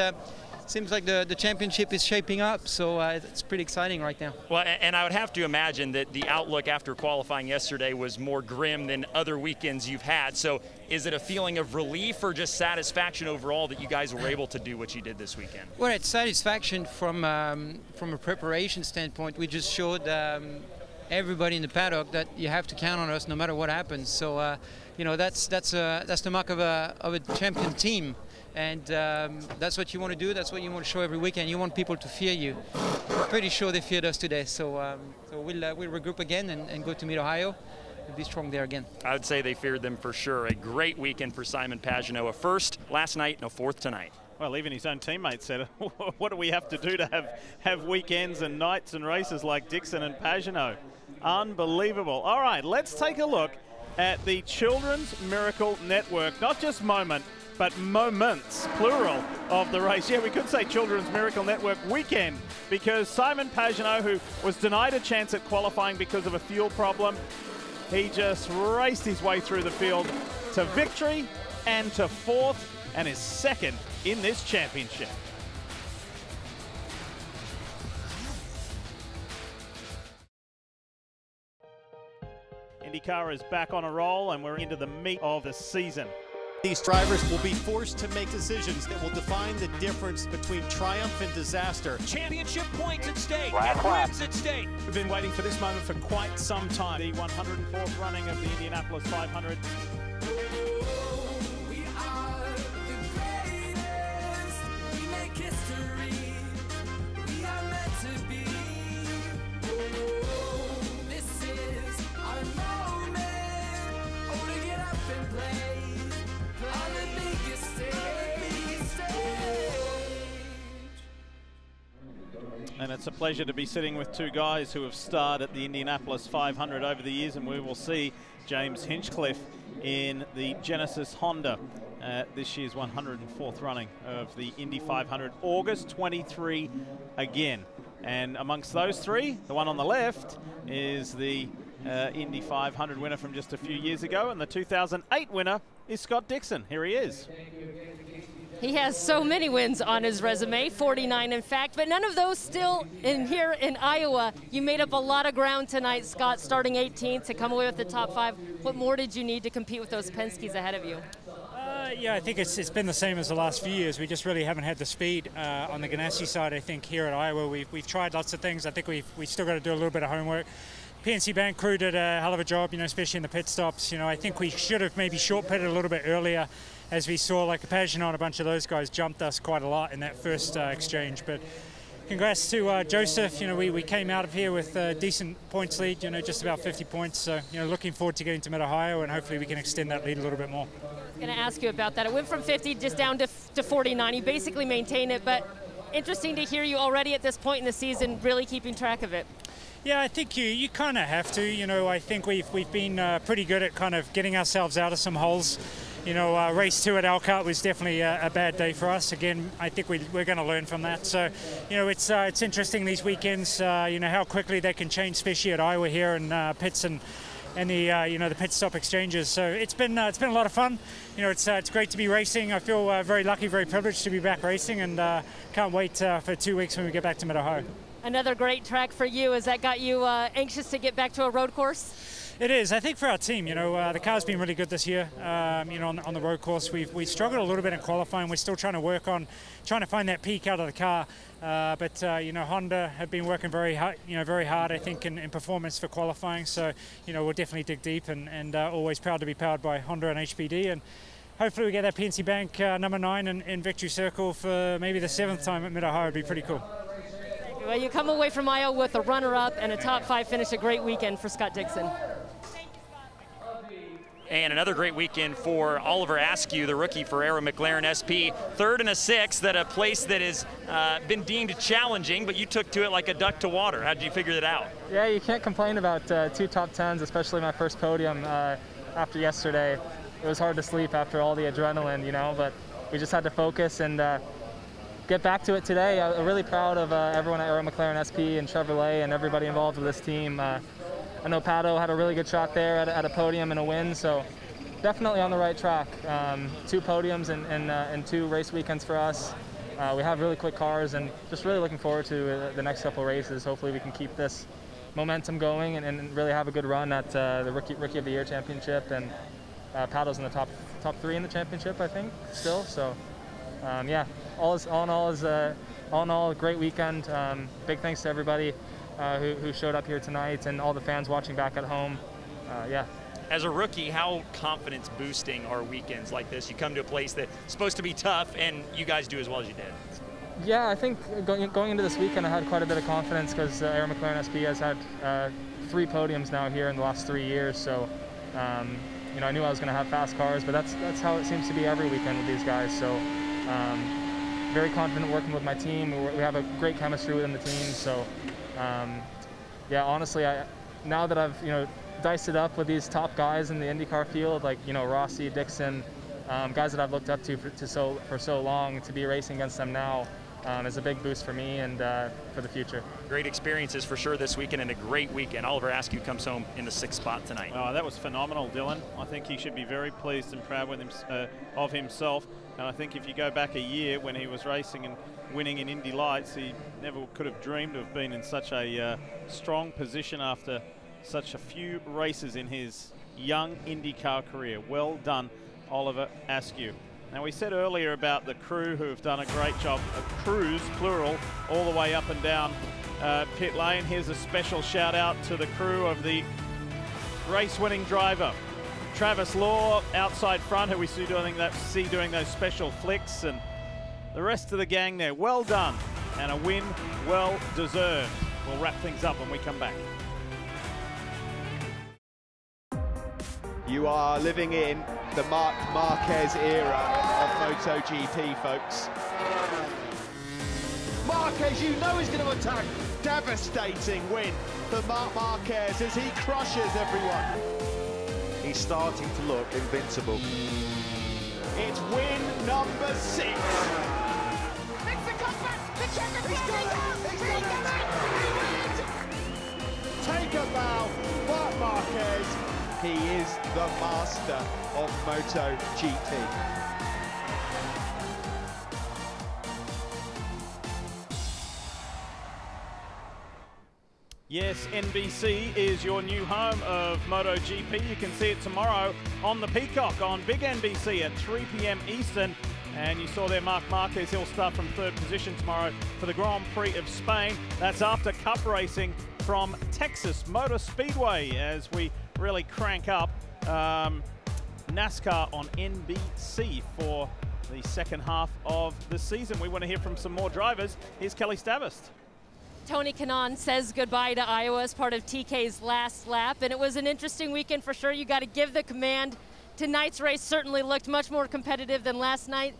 seems like the championship is shaping up, so it's pretty exciting right now. Well, and I would have to imagine that the outlook after qualifying yesterday was more grim than other weekends you've had. So is it a feeling of relief or just satisfaction overall that you guys were able to do what you did this weekend? Well, it's satisfaction from a preparation standpoint. We just showed everybody in the paddock that you have to count on us no matter what happens. So that's the mark of a champion team. And that's what you want to do. That's what you want to show every weekend. You want people to fear you. I'm pretty sure they feared us today. So we'll regroup again and go to Mid-Ohio and be strong there again. I would say they feared them for sure. A great weekend for Simon Pagino. A first last night and a fourth tonight. Well, even his own teammates said, what do we have to do to have weekends and nights and races like Dixon and Pagino? Unbelievable. All right, let's take a look at the Children's Miracle Network. Not just moment, but moments, plural, of the race. Yeah, we could say Children's Miracle Network weekend, because Simon Pagino, who was denied a chance at qualifying because of a fuel problem, he just raced his way through the field to victory and to fourth, and is second in this championship. IndyCar is back on a roll, and we're into the meat of the season. These drivers will be forced to make decisions that will define the difference between triumph and disaster. Championship points at stake, Last and wins at stake. We've been waiting for this moment for quite some time. The 104th running of the Indianapolis 500. And it's a pleasure to be sitting with two guys who have starred at the Indianapolis 500 over the years, and we will see James Hinchcliffe in the Genesis Honda this year's 104th running of the Indy 500, August 23 again. And amongst those three, the one on the left is the Indy 500 winner from just a few years ago, and the 2008 winner is Scott Dixon. Here he is. He has so many wins on his resume, 49 in fact, but none of those still in here in Iowa. You made up a lot of ground tonight, Scott, starting 18th to come away with the top 5. What more did you need to compete with those Penske's ahead of you? Yeah, I think it's been the same as the last few years. We just really haven't had the speed on the Ganassi side. I think here at Iowa we've tried lots of things. I think we've still got to do a little bit of homework. PNC Bank crew did a hell of a job, especially in the pit stops. I think we should have maybe short pitted a little bit earlier, as we saw like Pagino and a bunch of those guys jumped us quite a lot in that first exchange. But congrats to Joseph. We came out of here with a decent points lead, just about 50 points. So, looking forward to getting to Mid-Ohio, and hopefully we can extend that lead a little bit more. I was going to ask you about that. It went from 50 just down to 49. You basically maintained it, but interesting to hear you already at this point in the season really keeping track of it. Yeah, I think you kind of have to. I think we've been pretty good at kind of getting ourselves out of some holes. Race 2 at Elkhart was definitely a bad day for us. Again, I think we're going to learn from that. So, it's interesting these weekends, how quickly they can change, especially at Iowa here and pits and the the pit stop exchanges. So it's been a lot of fun. It's great to be racing. I feel very lucky, very privileged to be back racing, and can't wait for 2 weeks when we get back to Mid-Ohio. Another great track for you. Has that got you anxious to get back to a road course? It is. I think for our team, the car's been really good this year. On the road course, we've struggled a little bit in qualifying. We're still trying to work on trying to find that peak out of the car. But Honda have been working very hard, I think, in performance for qualifying. So, we'll definitely dig deep, and always proud to be powered by Honda and HPD. And hopefully we get that PNC Bank number 9 in Victory Circle for maybe the 7th time at Mid-Ohio. Would be pretty cool. Well, you come away from Iowa with a runner-up and a top 5 finish. A great weekend for Scott Dixon. And another great weekend for Oliver Askew, the rookie for Arrow McLaren SP. 3rd and a 6th at a place that has been deemed challenging, but you took to it like a duck to water. How did you figure that out? Yeah, you can't complain about 2 top 10s, especially my first podium after yesterday. It was hard to sleep after all the adrenaline, but we just had to focus and get back to it today. I'm really proud of everyone at Arrow McLaren SP and Chevrolet and everybody involved with this team. I know Pato had a really good shot there at a podium and a win, so definitely on the right track. 2 podiums and 2 race weekends for us. We have really quick cars, and just really looking forward to the next couple races. Hopefully we can keep this momentum going and really have a good run at the Rookie of the Year Championship. And Pato's in the top 3 in the championship, I think, still. So yeah, all in all, a great weekend. Big thanks to everybody who showed up here tonight, and all the fans watching back at home. Yeah. As a rookie, how confidence boosting are weekends like this? You come to a place that's supposed to be tough, and you guys do as well as you did. Yeah, I think going into this weekend, I had quite a bit of confidence because Arrow McLaren SP has had 3 podiums now here in the last 3 years. So, I knew I was going to have fast cars, but that's how it seems to be every weekend with these guys. So, very confident working with my team. We have a great chemistry within the team. So, yeah, honestly, now that I've diced it up with these top guys in the IndyCar field, like Rossi, Dixon, guys that I've looked up to for so long, to be racing against them now is a big boost for me and for the future. Great experiences for sure this weekend, and a great weekend. Oliver Askew comes home in the 6th spot tonight. Oh, that was phenomenal, Dylan. I think he should be very pleased and proud with of himself. And I think if you go back a year when he was racing and winning in Indy Lights, he never could have dreamed of being in such a strong position after such a few races in his young IndyCar career. Well done, Oliver Askew. Now, we said earlier about the crew who have done a great job, crews, plural, all the way up and down pit lane. Here's a special shout out to the crew of the race-winning driver, Travis Law, outside front, who we see doing those special flicks, and the rest of the gang there. Well done, and a win well deserved. We'll wrap things up when we come back. You are living in the Marc Marquez era of MotoGP, folks. Marquez, you know he's going to attack. Devastating win for Marc Marquez as he crushes everyone. He's starting to look invincible. It's win number 6. Take a bow, Marc Marquez. He is the master of MotoGP. Yes, NBC is your new home of MotoGP. You can see it tomorrow on the Peacock on Big NBC at 3 p.m. Eastern. And you saw there Marc Marquez, he'll start from 3rd position tomorrow for the Grand Prix of Spain. That's after Cup racing from Texas Motor Speedway as we really crank up NASCAR on NBC for the second half of the season. We want to hear from some more drivers. Here's Kelly Stavist. Tony Kanaan says goodbye to Iowa as part of TK's last lap, and it was an interesting weekend for sure. You got to give the command. Tonight's race certainly looked much more competitive than last night.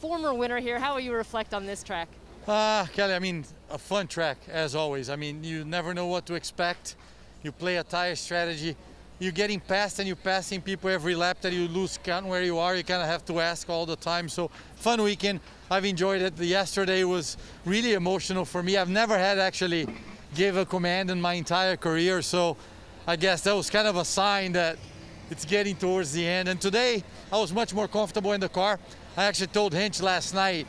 Former winner here, how will you reflect on this track? Kelly, I mean, a fun track as always. I mean, you never know what to expect. You play a tire strategy. You're getting past and you're passing people every lap that you lose count where you are. You kind of have to ask all the time. So fun weekend. I've enjoyed it. Yesterday was really emotional for me. I've never had actually give a command in my entire career. So I guess that was kind of a sign that it's getting towards the end. And today I was much more comfortable in the car. I actually told Hinch last night,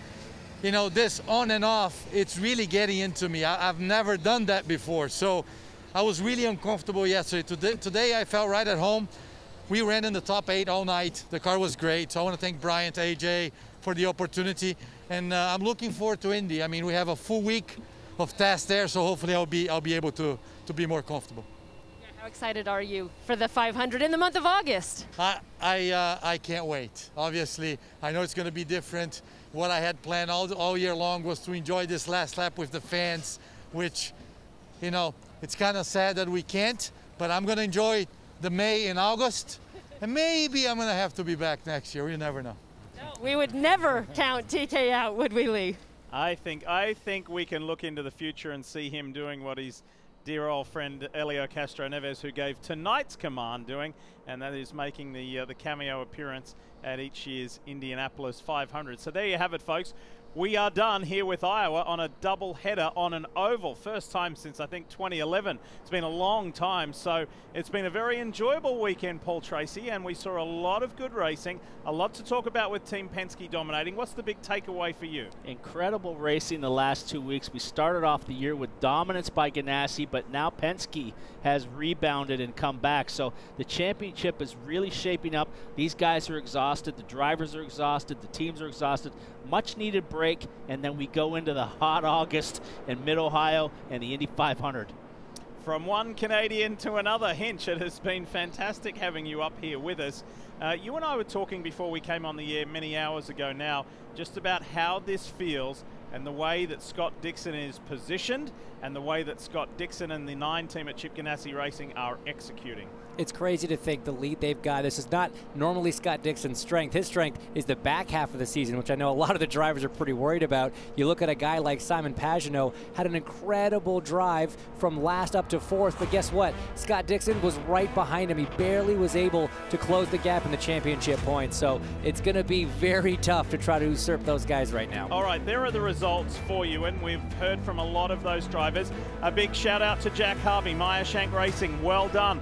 you know, this on and off, it's really getting into me. I've never done that before. So I was really uncomfortable yesterday. Today I felt right at home. We ran in the top 8 all night. The car was great. So I want to thank Bryant, AJ for the opportunity. And I'm looking forward to Indy. I mean, we have a full week of tests there, so hopefully I'll be able to be more comfortable. How excited are you for the 500 in the month of August? I can't wait. Obviously, I know it's going to be different. What I had planned all year long was to enjoy this last lap with the fans, which, you know, it's kind of sad that we can't, but I'm going to enjoy the May and August, and maybe I'm going to have to be back next year. You never know. No, we would never count TK out, would we, Lee? I think we can look into the future and see him doing what his dear old friend Helio Castro-Neves, who gave tonight's command, doing, and that is making the cameo appearance at each year's Indianapolis 500. So there you have it, folks. We are done here with Iowa on a double header on an oval. First time since, I think, 2011. It's been a long time, so it's been a very enjoyable weekend, Paul Tracy, and we saw a lot of good racing, a lot to talk about with Team Penske dominating. What's the big takeaway for you? Incredible racing the last 2 weeks. We started off the year with dominance by Ganassi, but now Penske has rebounded and come back. So the championship is really shaping up. These guys are exhausted. The drivers are exhausted. The teams are exhausted. Much needed break, and then we go into the hot August in Mid-Ohio and the Indy 500. From one Canadian to another, Hinch, it has been fantastic having you up here with us. You and I were talking before we came on the air many hours ago now, just about how this feels and the way that Scott Dixon is positioned and the way that Scott Dixon and the 9 team at Chip Ganassi Racing are executing. It's crazy to think the lead they've got. This is not normally Scott Dixon's strength. His strength is the back half of the season, which I know a lot of the drivers are pretty worried about. You look at a guy like Simon Pagino, had an incredible drive from last up to 4th, but guess what? Scott Dixon was right behind him. He barely was able to close the gap in the championship points, so it's going to be very tough to try to usurp those guys right now. All right, there are the results for you, and we've heard from a lot of those drivers. A big shout out to Jack Harvey, Meyer Shank Racing, well done.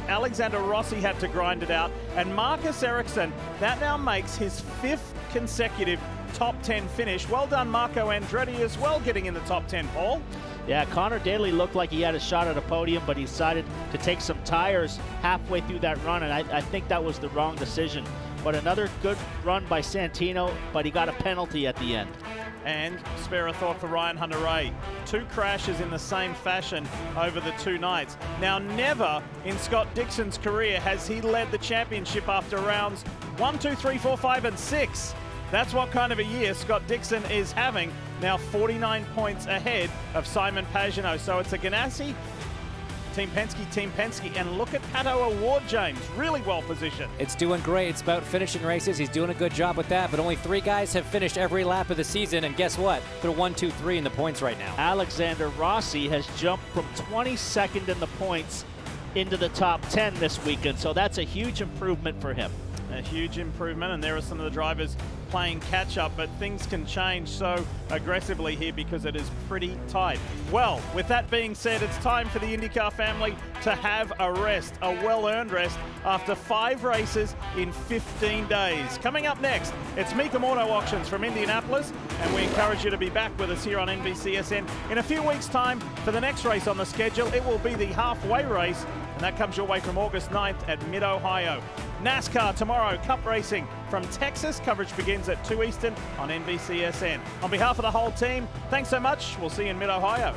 Alexander Rossi had to grind it out, and Marcus Erickson, that now makes his 5th consecutive top 10 finish. Well done, Marco Andretti as well, getting in the top 10, Paul. Yeah, Conor Daly looked like he had a shot at a podium, but he decided to take some tires halfway through that run, and I think that was the wrong decision. But another good run by Santino, but he got a penalty at the end. And spare a thought for Ryan Hunter-Reay. 2 crashes in the same fashion over the 2 nights. Now, never in Scott Dixon's career has he led the championship after rounds 1, 2, 3, 4, 5, and 6. That's what kind of a year Scott Dixon is having. Now 49 points ahead of Simon Pagino. So it's a Ganassi Team Penske, and look at Pato Award, James, really well positioned. It's doing great. It's about finishing races. He's doing a good job with that, but only 3 guys have finished every lap of the season, and guess what? They're 1, 2, 3 in the points right now. Alexander Rossi has jumped from 22nd in the points into the top 10 this weekend, so that's a huge improvement for him. A huge improvement, and there are some of the drivers playing catch-up, but things can change so aggressively here because it is pretty tight. Well, with that being said, it's time for the IndyCar family to have a rest, a well-earned rest, after 5 races in 15 days. Coming up next, it's Mecum Auto Auctions from Indianapolis, and we encourage you to be back with us here on NBCSN in a few weeks' time for the next race on the schedule. It will be the halfway race, and that comes your way from August 9th at Mid-Ohio. NASCAR tomorrow, Cup racing from Texas. Coverage begins at 2 Eastern on NBCSN. On behalf of the whole team, thanks so much. We'll see you in Mid-Ohio.